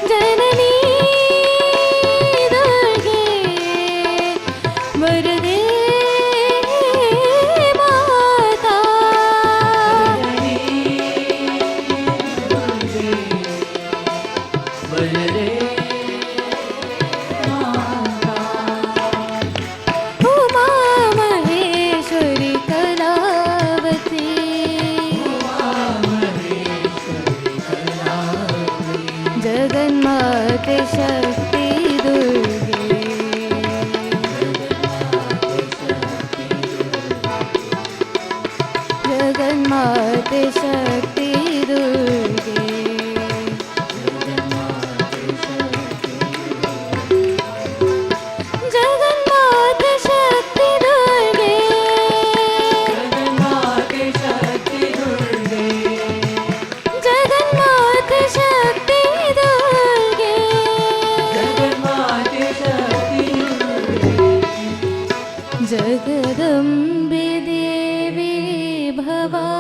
जननी दुर्गे वरदे माता उमा महेश्वरी कलावती जगन्माते शक्ति दुर्गे जगन्माते शक्ति दुर्गे जगन्माते शक्ति दुर्गे जगन्माते शक्ति दुर्गे जगदम्बे देवी Bhavani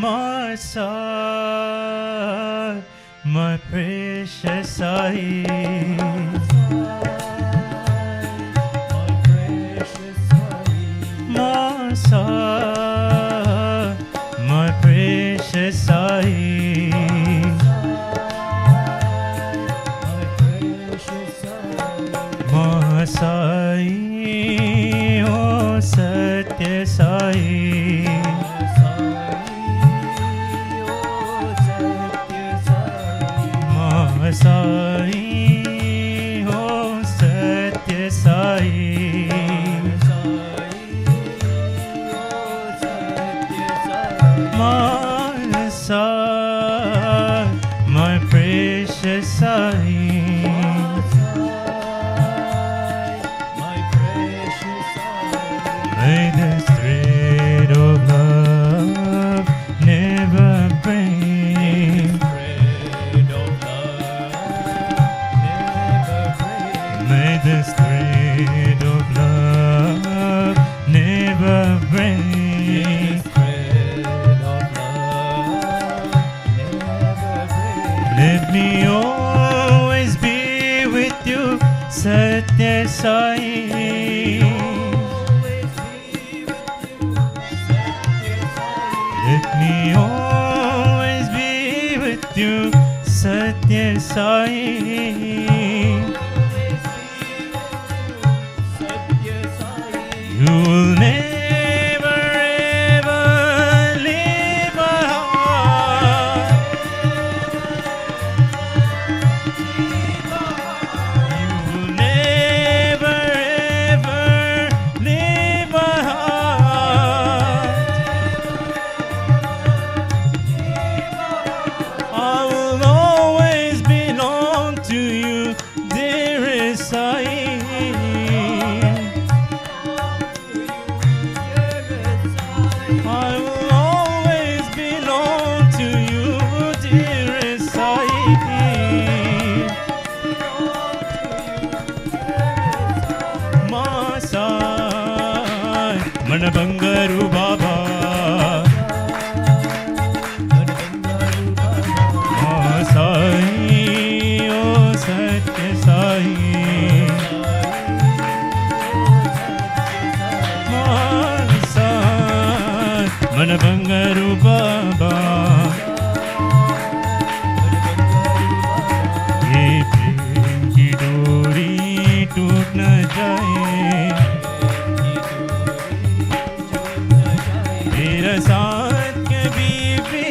My son, my precious son, my son, my precious son, my son, oh Satya Sai. Sai, oh Satya Sai, my son, my precious Sai, may the thread of love never break. Let me always be with you, Satya Sai. Let me always be with you, Satya Sai. You will never ever leave my heart. You will never ever leave my heart. I will always belong to you, dearest Sai. I will always belong to you, dearest Sai. Ma Sai, Mana Bangaru Baba. Ma Sai, oh Satya Sai. मन बंगारू बाबा ये प्रेम की डोरी टूट न जाए, मेरा साथ कभी भी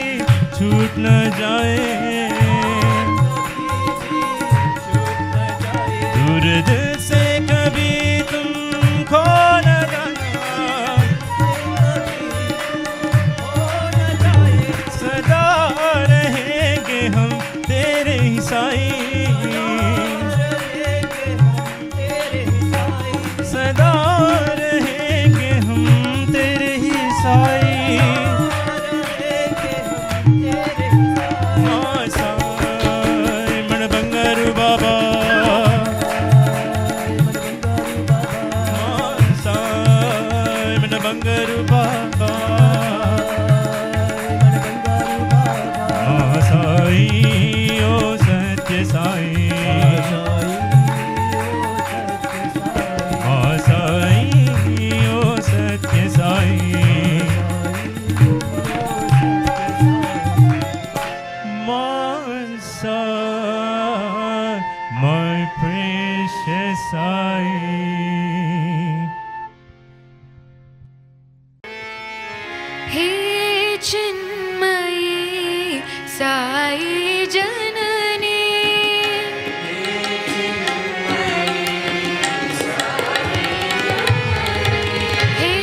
छूट न जाए, दूर दिल से कभी तुम खो न सदा रहेंगे हम तेरे ही साई, सदा रहेंगे हम तेरे ही साई। माँ साई मन बंगारू बाबा, माँ साई मन बंगारू बाबा, Sai, oh Satya Sai. Ma Sai, oh Satya Sai. Ma Sai, my precious Sai. हे चिन्मयी साई जननी, हे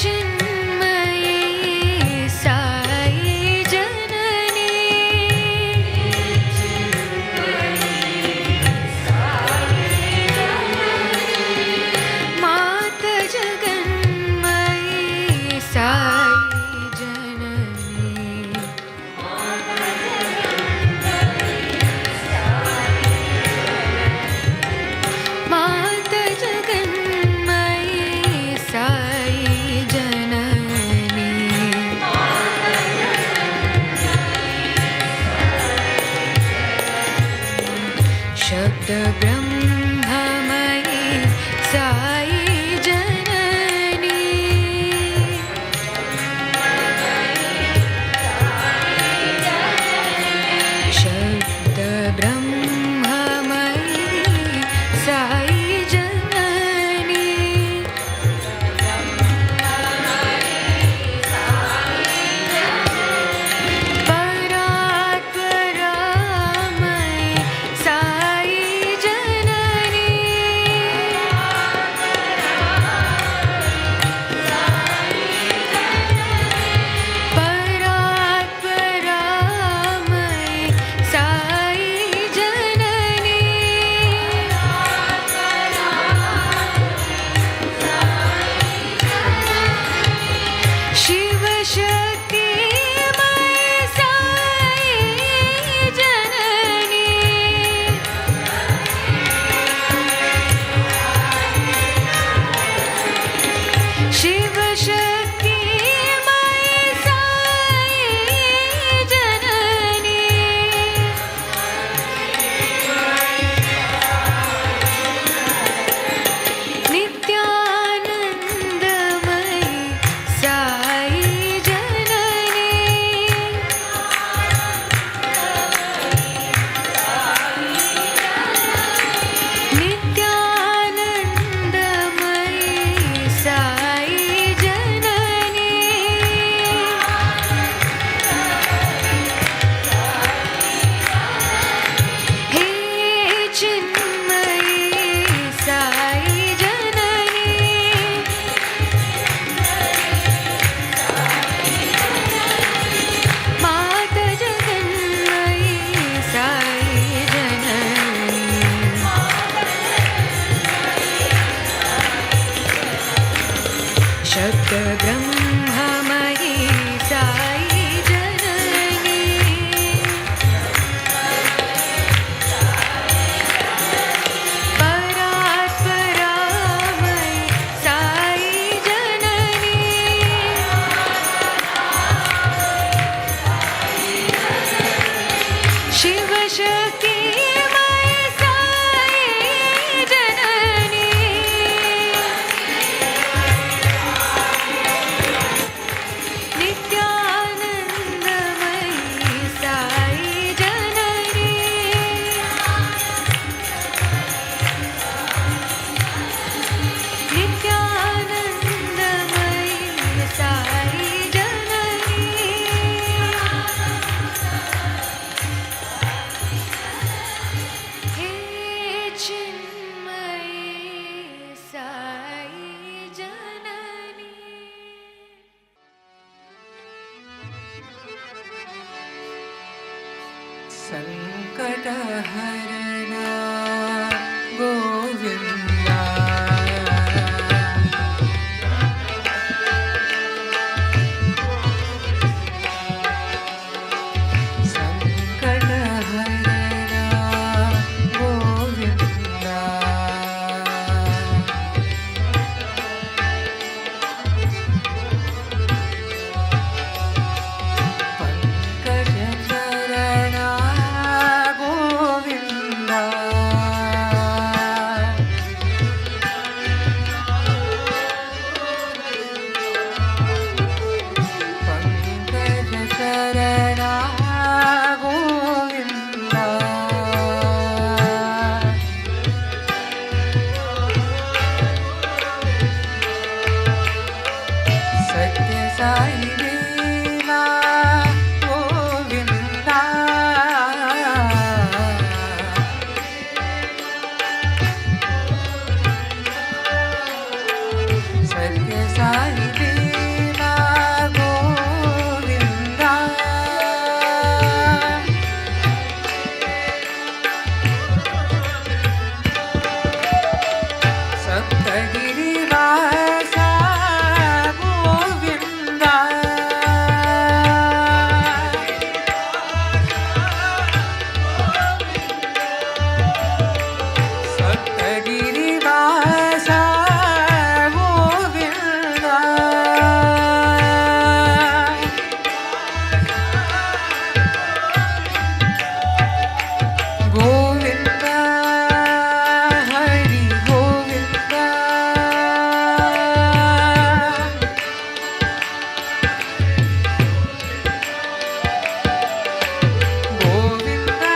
चिन्मयी साई जननी, मात जगन्मयी साई जननी, मात जगन्मयी साई जननी, शब्द ब्रह्ममयी साई जननी, शब्द ब्रह्ममयी साई जननी, परात्परामयी साई जननी, संकटहरणा गोविन्दा संकटहरणा गोविन्दा पंकजचरणा गोविन्दा पंकजचरणा गोविन्दा सत्य साई देवा गोविन्दा सत्य साई देवा गोविन्दा सप्तगिरिवासा गोविन्दा सप्तगिरिवासा गोविन्दा गोविन्दा हरि गोविन्दा गोविन्दा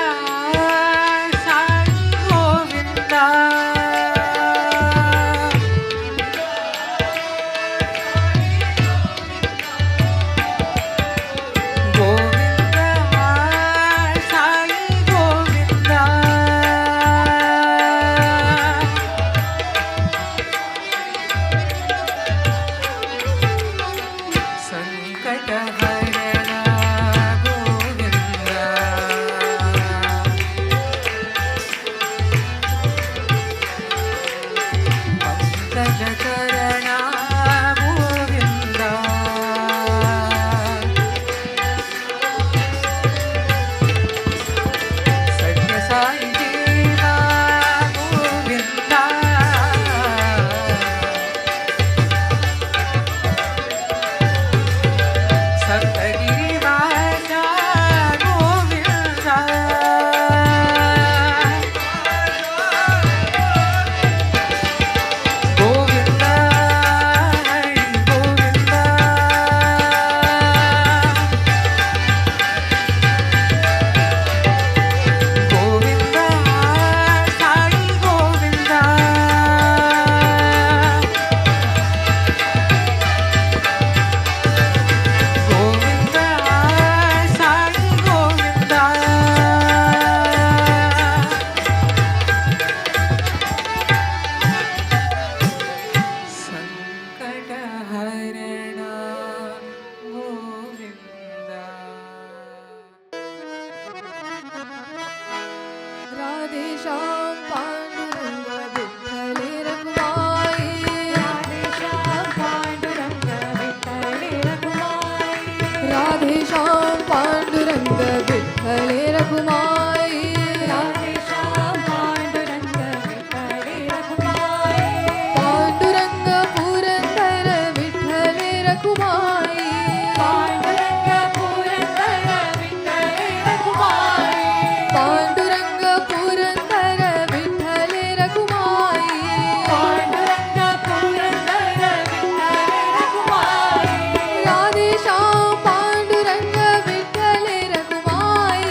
साई गोविन्दा गोविन्दा साई गोविन्दा संकटहरणा गोविन्दा पंकजचरणा गोविन्दा सत्य साई देवा गोविन्दा सप्तगिरिवासा गोविन्दा गोविन्दा हरि गोविन्दा गोविन्दा साई गोविन्दा गोविन्दा साई गोविन्दा संकटहरणा गोविन्दा राधे श्याम पांडुरंग विठ्ठले रखुमाई राधे श्याम पांडुरंग विठ्ठले रखुमाई राधे श्याम पांडुरंग विठ्ठले रखुमाई राधे श्याम पांडुरंग विठ्ठले रखुमाई पांडुरंग पुरंदर विठ्ठले रखुमाई पांडुरंग पुरंदर विठ्ठले रखुमाई पांडुरंग पुरंदर विठ्ठले रखुमाई पांडुरंग पुरंदर विठ्ठले रखुमाई राधे श्याम पांडुरंग विठ्ठले रखुमाई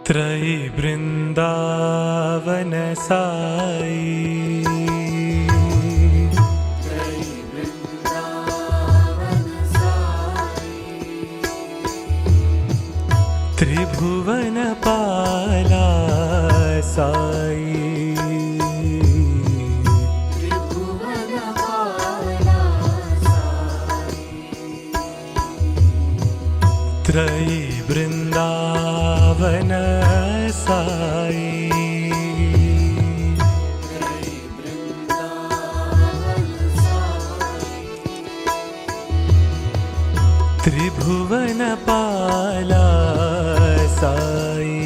त्रयी वृंदावन साई त्रिभुवन पाला साई त्रयी वृंदावन साई त्रिभुवन पाला साई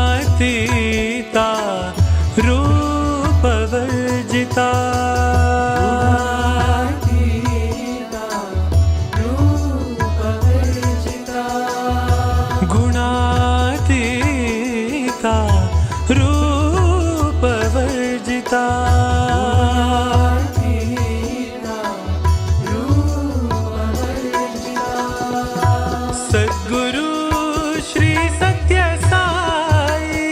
गुणातीता रूपवर्जिता गुणातीता रूपवर्जिता सद्गुरु श्री सत्य साई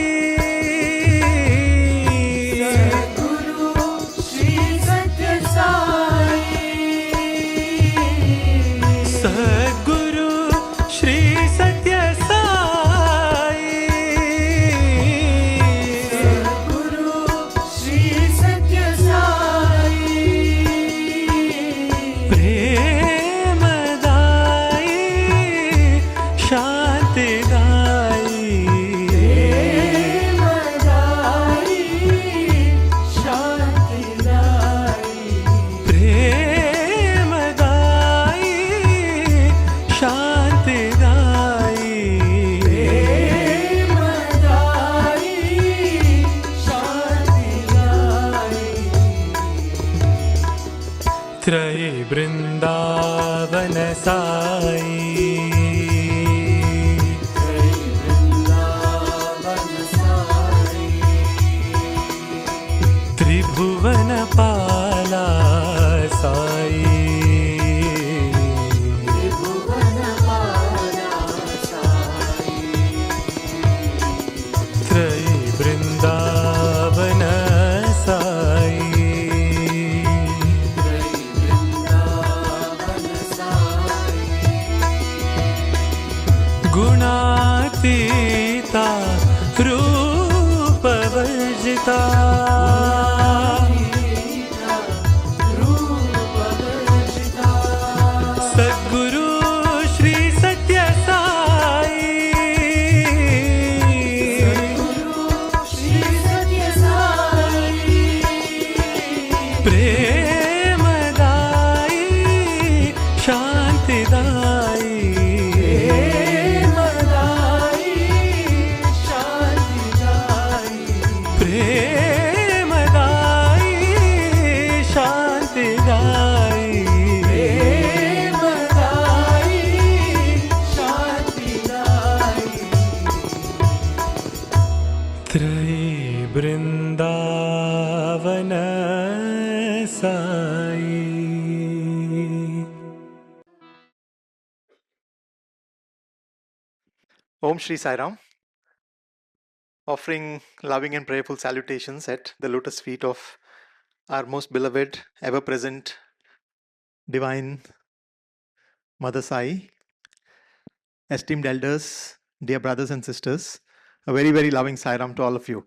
सद्गुरु श्री सत्य साई प्रेमदाई शांतिदाई प्रेमदाई शांतिदाई त्रयी वृंदावन साई त्रिभुवन पाला साई त्रयी वृंदावन साई गुणातीता रूपवर्जिता सद्गुरु श्री सत्य साई प्रेमदाई शांतिदाई प्रेमदाई शांतिदाई त्रयी Vrindavan Sai Om Shri Sai Ram. Offering loving and prayerful salutations at the lotus feet of our most beloved, ever present, divine Mother Sai. Esteemed elders, dear brothers and sisters, a very, very loving Sai Ram to all of you.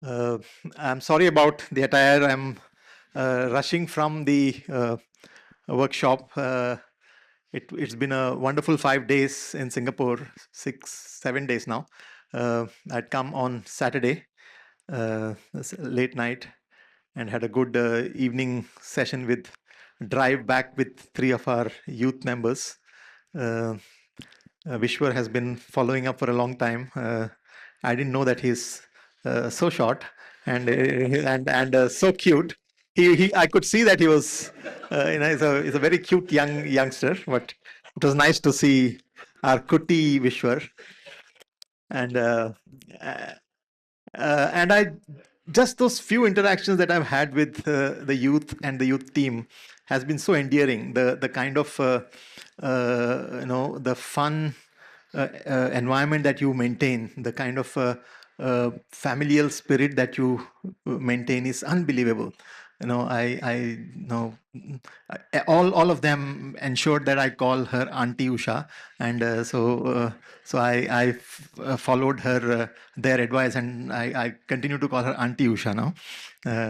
I'm sorry about the attire. I'm rushing from the workshop. It's been a wonderful 5 days in Singapore, 7 days now. I'd come on Saturday, late night, and had a good evening session with drive back with 3 of our youth members. Vishwar has been following up for a long time. I didn't know that he's so short and so cute. I could see that he was, he's a very cute youngster. But it was nice to see our Kuti Vishwar, and I just those few interactions that I've had with the youth and the youth team has been so endearing. The kind of the fun environment that you maintain, the kind of familial spirit that you maintain is unbelievable. I know all of them ensured that I call her Auntie Usha, and so I followed her their advice, and I continue to call her Auntie Usha now,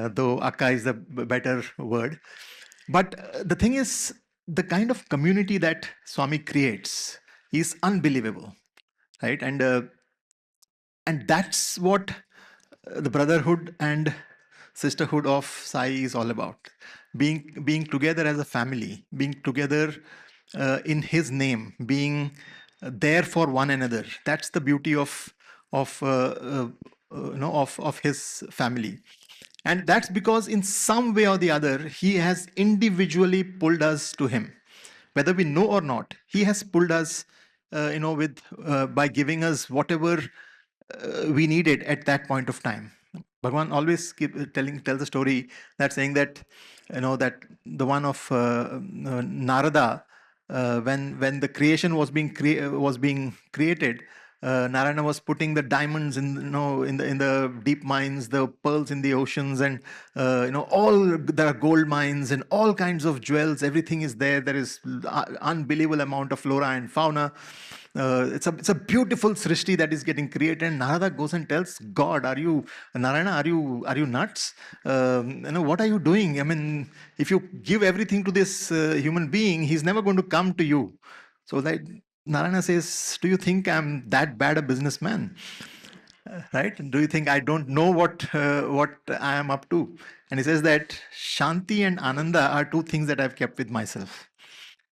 though Akka is the better word. But the thing is, the kind of community that Swami creates is unbelievable, right? And that's what the brotherhood and sisterhood of Sai is all about. Being together as a family, being together in His name, being there for one another. That's the beauty of His family. And that's because in some way or the other, He has individually pulled us to Him. Whether we know or not, He has pulled us, with by giving us whatever we needed at that point of time. Bhagwan always tells a story that saying that that the one of Narada, when the creation was being created, Narayana was putting the diamonds in the deep mines, the pearls in the oceans, and all the gold mines and all kinds of jewels. Everything is there. There is unbelievable amount of flora and fauna. It's a beautiful srishti that is getting created. And Narada goes and tells God, "Are you Narayana? Are you nuts? What are you doing? I mean, if you give everything to this human being, he's never going to come to you." So that Narayana says, "Do you think I'm that bad a businessman? Right? Do you think I don't know what I am up to?" And he says that Shanti and Ananda are two things that I've kept with myself.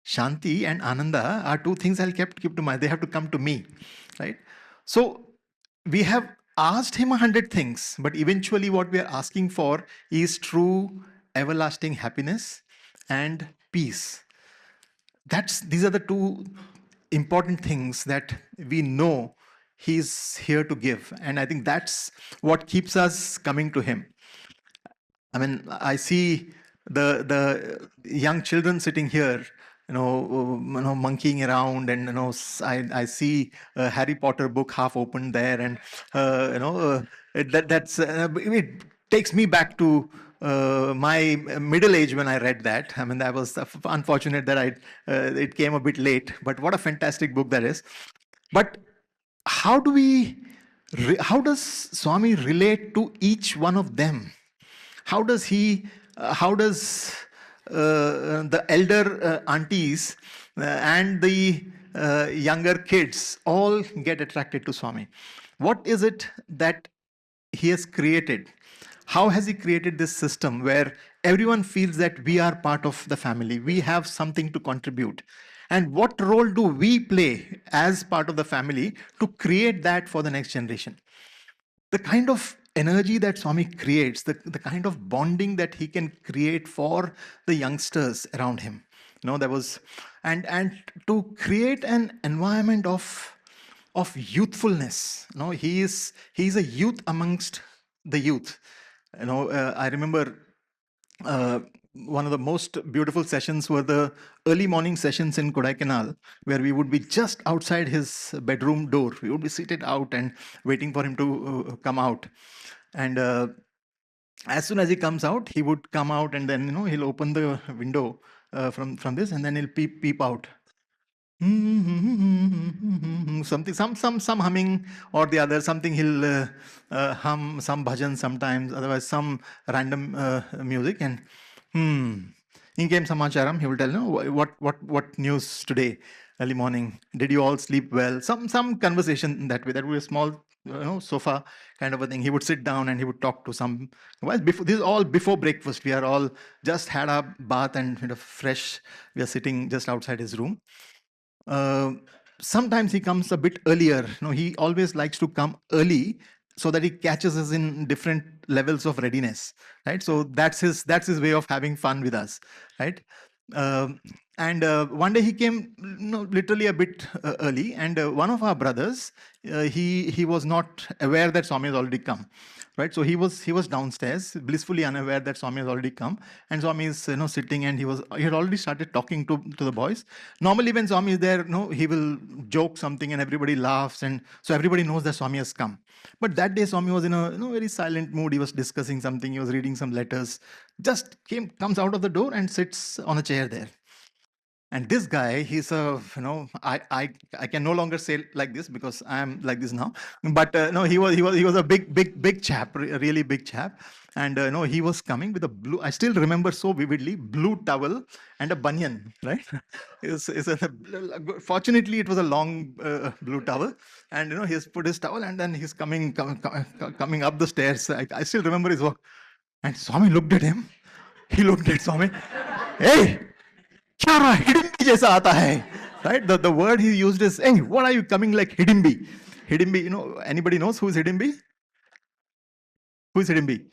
Shanti and Ananda are two things I'll keep to my. They have to come to me, right? So we have asked Him 100 things, but eventually what we are asking for is true everlasting happiness and peace. These are the two important things that we know He's here to give, and I think that's what keeps us coming to Him. I mean, I see the young children sitting here, monkeying around, and I see a Harry Potter book half opened there, and it takes me back to my middle age when I read that. I mean, that was unfortunate that it came a bit late, but what a fantastic book that is. But how does Swami relate to each one of them? How does the elder aunties and the younger kids all get attracted to Swami? What is it that He has created? How has He created this system where everyone feels that we are part of the family, we have something to contribute? And what role do we play as part of the family to create that for the next generation? The kind of energy that Swami creates, the kind of bonding that he can create for the youngsters around him. There was, and to create an environment of youthfulness. He is a youth amongst the youth. I remember one of the most beautiful sessions were the early morning sessions in Kodaikanal, where we would be just outside his bedroom door. We would be seated out and waiting for him to come out. And as soon as he comes out, he would come out, and then he'll open the window from this, and then he'll peep out. Something, some humming or the other, something he'll hum, some bhajan sometimes, otherwise some random music, and in came Samacharam, he will tell, what news today, early morning, did you all sleep well? Some conversation that way. That would be a small sofa kind of a thing. He would sit down and he would talk to some. This is all before breakfast. We are all just had a bath and fresh. We are sitting just outside his room. Sometimes he comes a bit earlier. He always likes to come early so that he catches us in different levels of readiness, right? So that's his way of having fun with us, right? And one day he came, literally a bit early, and one of our brothers, he was not aware that Swami has already come, right? So he was downstairs, blissfully unaware that Swami has already come, and Swami is sitting, and he had already started talking to the boys. Normally, when Swami is there, he will joke something, and everybody laughs, and so everybody knows that Swami has come. But that day, Swami was in a very silent mood. He was discussing something. He was reading some letters. Just comes out of the door and sits on a chair there. And this guy, he's a, I can no longer say like this because I'm like this now. But no, he was a big chap, a really big chap. And no, he was coming with a blue. I still remember so vividly, blue towel and a banyan, right? Fortunately, it was a long blue towel, and he's put his towel, and then he's coming up the stairs. I still remember his walk. And Swami looked at him. He looked at Swami. Hey, क्या रहा हिडिंबी जैसा आता है, right? The word he used is, hey, what are you coming like hidimbi? Hidimbi, anybody knows who is hidimbi? Who is hidimbi?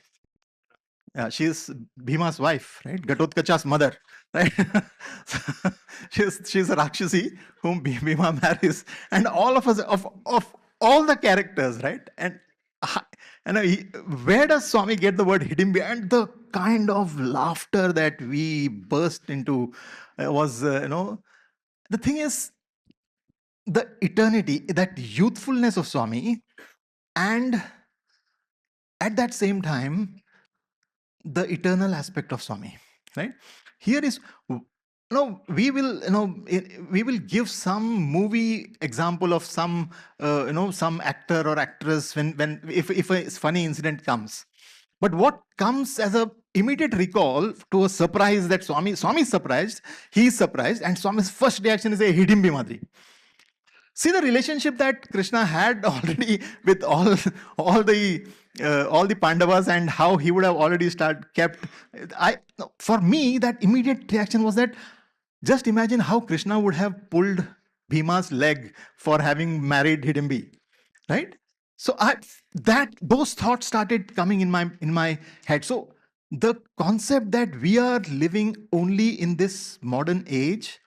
Yeah, she is Bhima's wife, right? Gatotkacha's mother, right? she's a Rakshasi whom Bhima marries, and all of us of all the characters, right? And where does Swami get the word hidimbi? And the kind of laughter that we burst into was, the thing is, the eternity, that youthfulness of Swami, and at that same time, the eternal aspect of Swami, right? Here is, we will give some movie example of some, some actor or actress if a funny incident comes. But what comes as a immediate recall to a surprise that Swami is surprised, he is surprised, and Swami's first reaction is a hidimbi madri. See the relationship that Krishna had already with all the Pandavas, and how he would have already kept. For me, that immediate reaction was that, just imagine how Krishna would have pulled Bhima's leg for having married Hidimbi, right? So those thoughts started coming in my head. So the concept that we are living only in this modern age,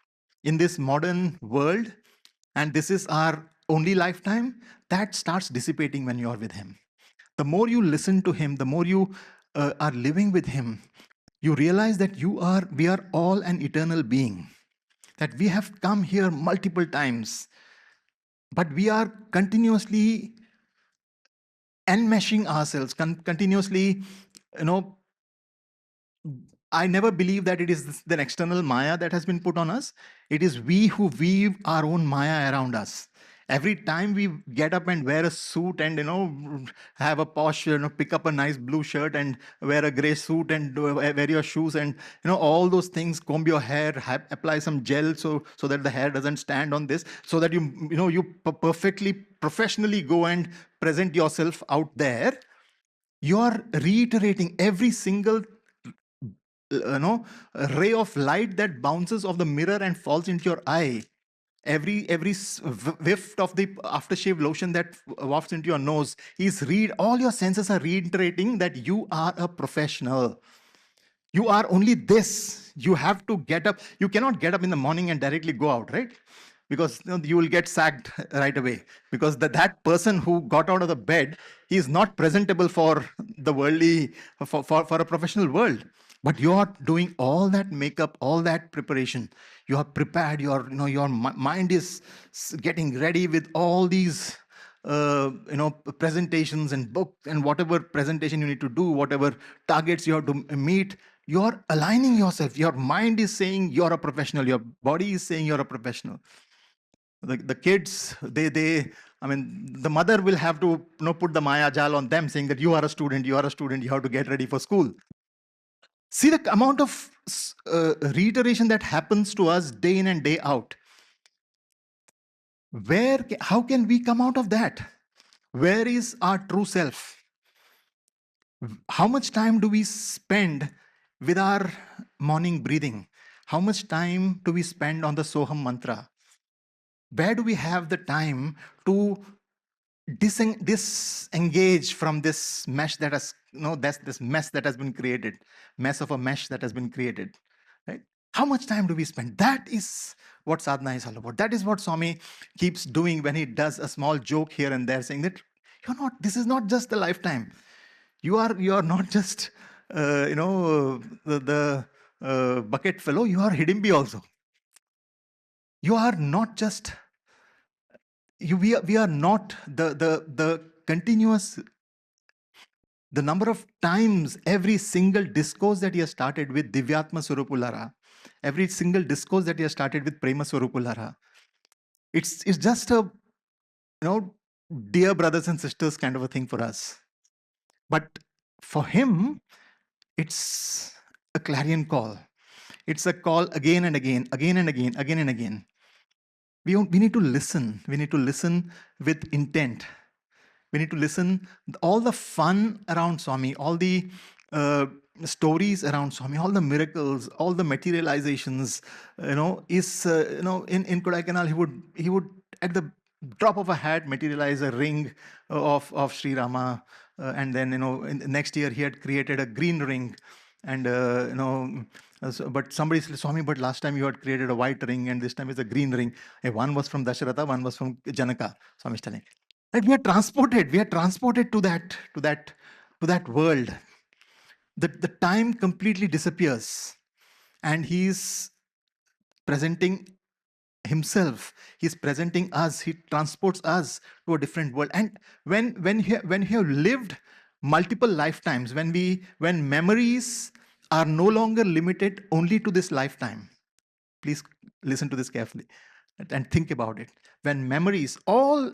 in this modern world, and this is our only lifetime, that starts dissipating when you are with him. The more you listen to him, the more you are living with him, you realize that we are all an eternal being, that we have come here multiple times, but we are continuously enmeshing ourselves, continuously, I never believe that it is the external Maya that has been put on us. It is we who weave our own Maya around us. Every time we get up and wear a suit and, have a posh, pick up a nice blue shirt and wear a gray suit and wear your shoes and, all those things, comb your hair, apply some gel so that the hair doesn't stand on this, so that you perfectly, professionally go and present yourself out there. You are reiterating every single ray of light that bounces off the mirror and falls into your eye, every whiff of the aftershave lotion that wafts into your nose, all your senses are reiterating that you are a professional. You are only this. You have to get up. You cannot get up in the morning and directly go out, right? Because you will get sacked right away. Because that person who got out of the bed, he is not presentable for the worldly, for a professional world. But you are doing all that makeup, all that preparation. You are prepared. Your mind is getting ready with all these, presentations and book and whatever presentation you need to do, whatever targets you have to meet. You are aligning yourself. Your mind is saying you're a professional. Your body is saying you're a professional. The kids, the mother will have to put the Maya Jal on them, saying that you are a student, you have to get ready for school. See the amount of reiteration that happens to us day in and day out. How can we come out of that? Where is our true self? How much time do we spend with our morning breathing? How much time do we spend on the Soham mantra? Where do we have the time to disengage from this mesh that has, this mess that has been created, mess of a mesh that has been created, right? How much time do we spend? That is what sadhana is all about. That is what Swami keeps doing when he does a small joke here and there, saying that this is not just a lifetime. You are not just the bucket fellow. You are Hidimbi also. You are not just we are not the continuous, the number of times every single discourse that he has started with Divyatma Swarupulara, every single discourse that he has started with Prema Swarupulara, it's just a dear brothers and sisters kind of a thing for us. But for him, it's a clarion call. It's a call again and again, again and again, again and again. We need to listen. We need to listen with intent. We need to listen. All the fun around Swami, all the stories around Swami, all the miracles, all the materializations, in Kodaikanal, he would at the drop of a hat materialize a ring of Sri Rama, and then next year he had created a green ring, and but somebody said, Swami, but last time you had created a white ring, and this time it's a green ring. One was from Dasharatha, one was from Janaka. Swami is telling. Like we are transported to that world. The time completely disappears, and he's presenting himself. He's presenting us. He transports us to a different world. And when you have lived multiple lifetimes, when memories are no longer limited only to this lifetime. Please listen to this carefully and think about it. When memories, all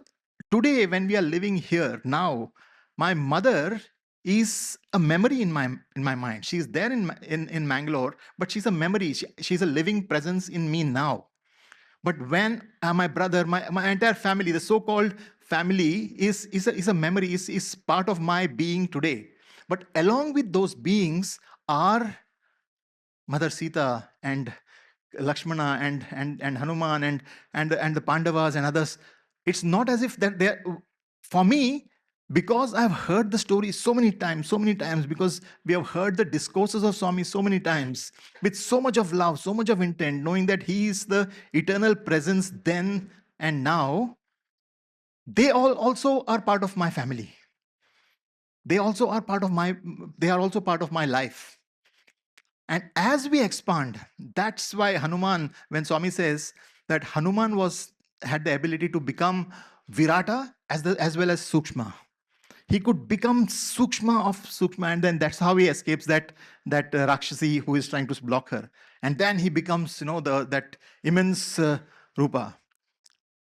today, when we are living here now, my mother is a memory in my mind. She's there in Mangalore, but she's a memory. She's a living presence in me now. But when my brother, my entire family, the so-called family is a memory, is part of my being today. But along with those beings are Mother Sita and Lakshmana and Hanuman and the Pandavas and others. It's not as if that they're, for me, because I've heard the story so many times, because we have heard the discourses of Swami so many times, with so much of love, so much of intent, knowing that he is the eternal presence then and now, they all also are part of my family. They are also part of my life. And as we expand, that's why Hanuman, when Swami says that Hanuman had the ability to become Virata as well as Sukshma. He could become Sukshma of Sukshma, and then that's how he escapes that Rakshasi who is trying to block her. And then he becomes, that immense Rupa.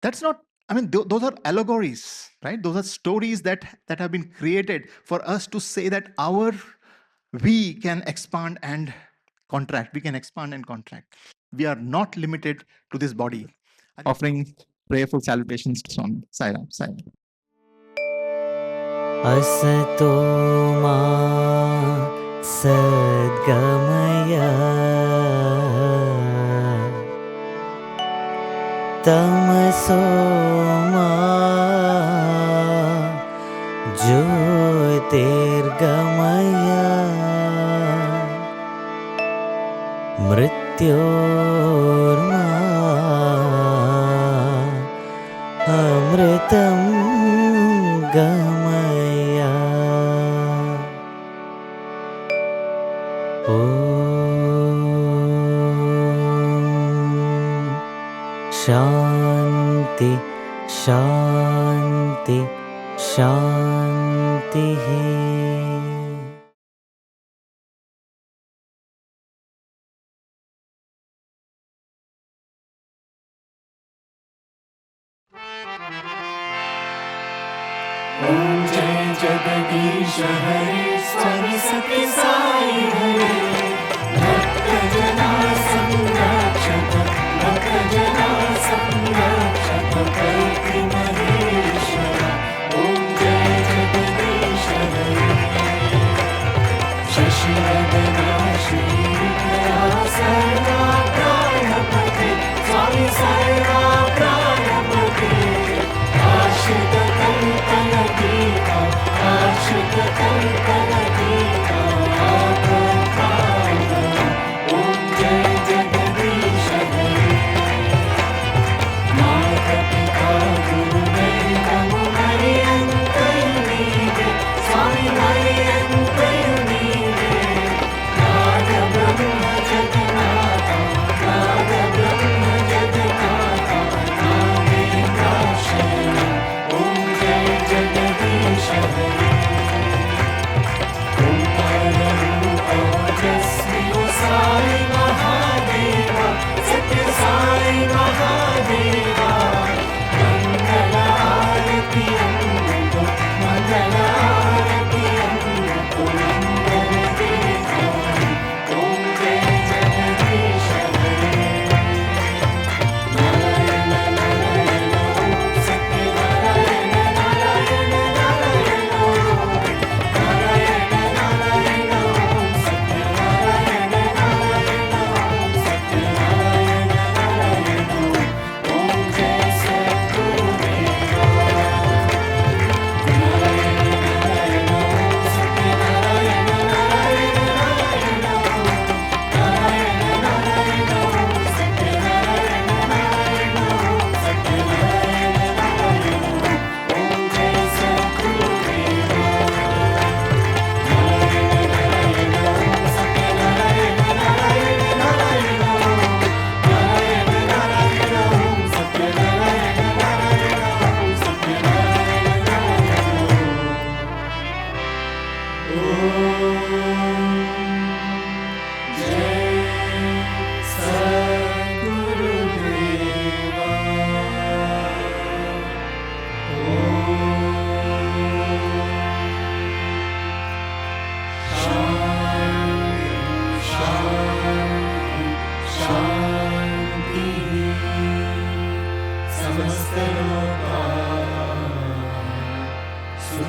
That's not, those are allegories, right? Those are stories that have been created for us to say that we can expand and contract. We can expand and contract. We are not limited to this body. Offering prayerful salutations to Swami. Sai Ram, Sai Ram. असतो मा सद्गमय तमसो मा ज्योतिर्गमय मृत्योर्मा अमृतं गमय ॐ शान्ति शान्ति शान्तिः ॐ जय जगदीश हरे स्वामी सत्य साई हरे भक्तजना संरक्षक भक्तजना संरक्षक कल्कि महेश्वर ॐ जय जगदीश हरे शशिवदना श्रीधरा सर्वा प्राणपते स्वामी सर्वा प्राणपते आश्रित कल्पलतीका आश्रित कल्पलतीका आपद्बान्धव ॐ जय जगदीश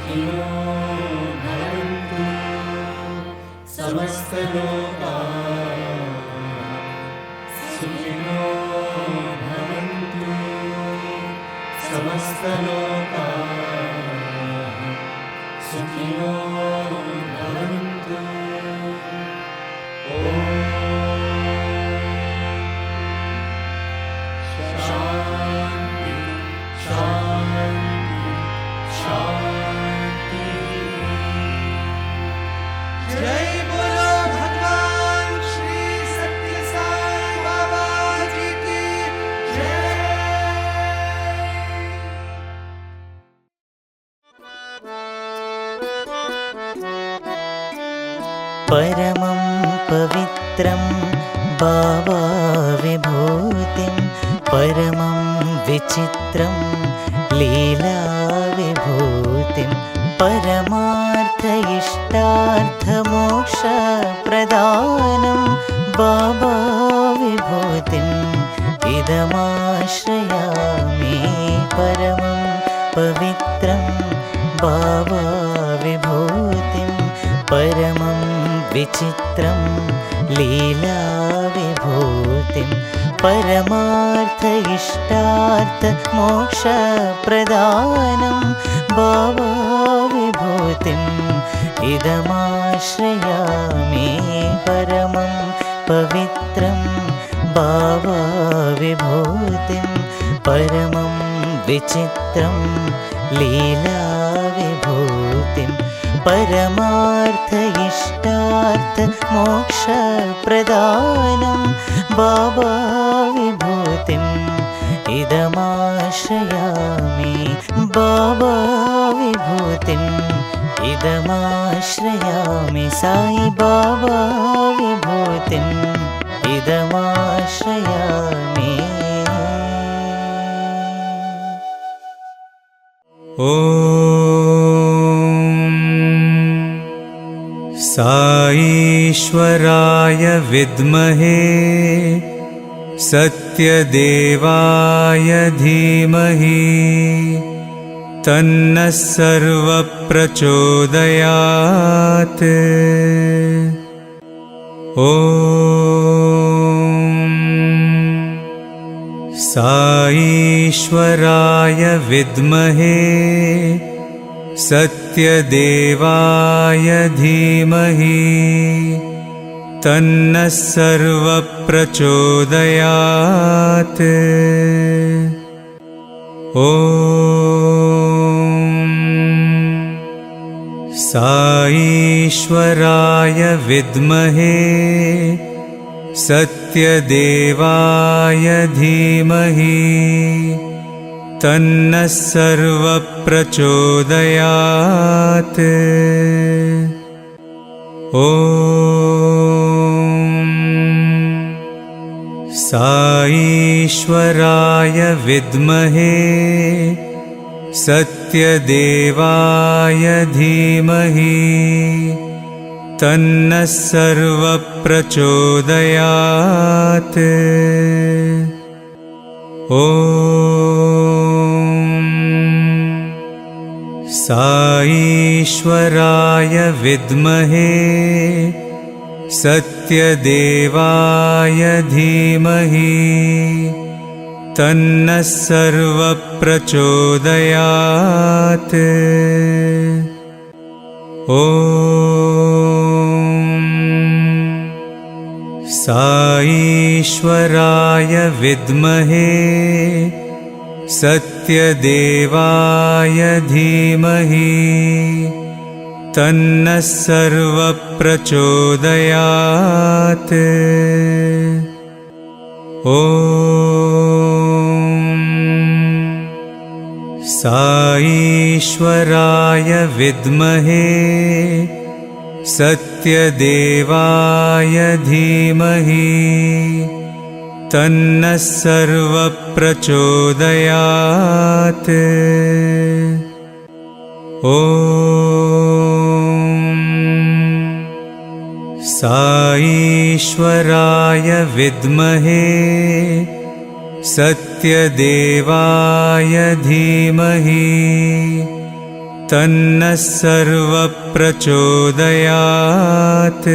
सुखिनो भवन्तु समस्तलोकाः सुखिनो भवन्तु समस्तलोकाः सुखिनो भवन्तु ॐ शान्ति शान्ति शान्ति। जय बोलो भगवान श्री सत्य साई बाबा जी की जय। परमं पवित्रं बाबा विभूतिं परमं विचित्रं लीला विभूतिं परमार्थ इष्टार्थमोक्षप्रदानं बाबा विभूतिम् इदमाश्रयामि परमं पवित्रं बाबा विभूतिं परमं विचित्रं लीला विभूतिं परमार्थ इष्टार्थमोक्षप्रदानं बाबा विभूतिम् इदमाश्रयामि परमं पवित्रं बाबा विभूतिं परमं विचित्रं लीला विभूतिं परमार्थ इष्टार्थमोक्षप्रदानं बाबा विभूतिम् इदमाश्रयामि बाबा विभूतिम् इदमाश्रयामि साई बाबा विभूतिम् इदमाश्रयामि। साईश्वराय विद्महे सत्यदेवाय धीमहि तन्नः सर्वप्रचोदयात्। साईश्वराय विद्महे सत्यदेवाय धीमहि तन्नः सर्वप्रचोदयात्। साईश्वराय विद्महे सत्यदेवाय धीमहि तन्नः सर्वप्रचोदयात्। साईश्वराय विद्महे सत्यदेवाय धीमहि तन्नः सर्वप्रचोदयात्। साईश्वराय विद्महे सत्यदेवाय धीमहि तन्नः सर्वप्रचोदयात्। साईश्वराय विद्महे सत्यदेवाय धीमहि तन्नः सर्वप्रचोदयात्। साईश्वराय विद्महे सत्यदेवाय धीमहि तन्नः सर्वप्रचोदयात्। साईश्वराय विद्महे सत्यदेवाय धीमहि तन्नः सर्वप्रचोदयात्।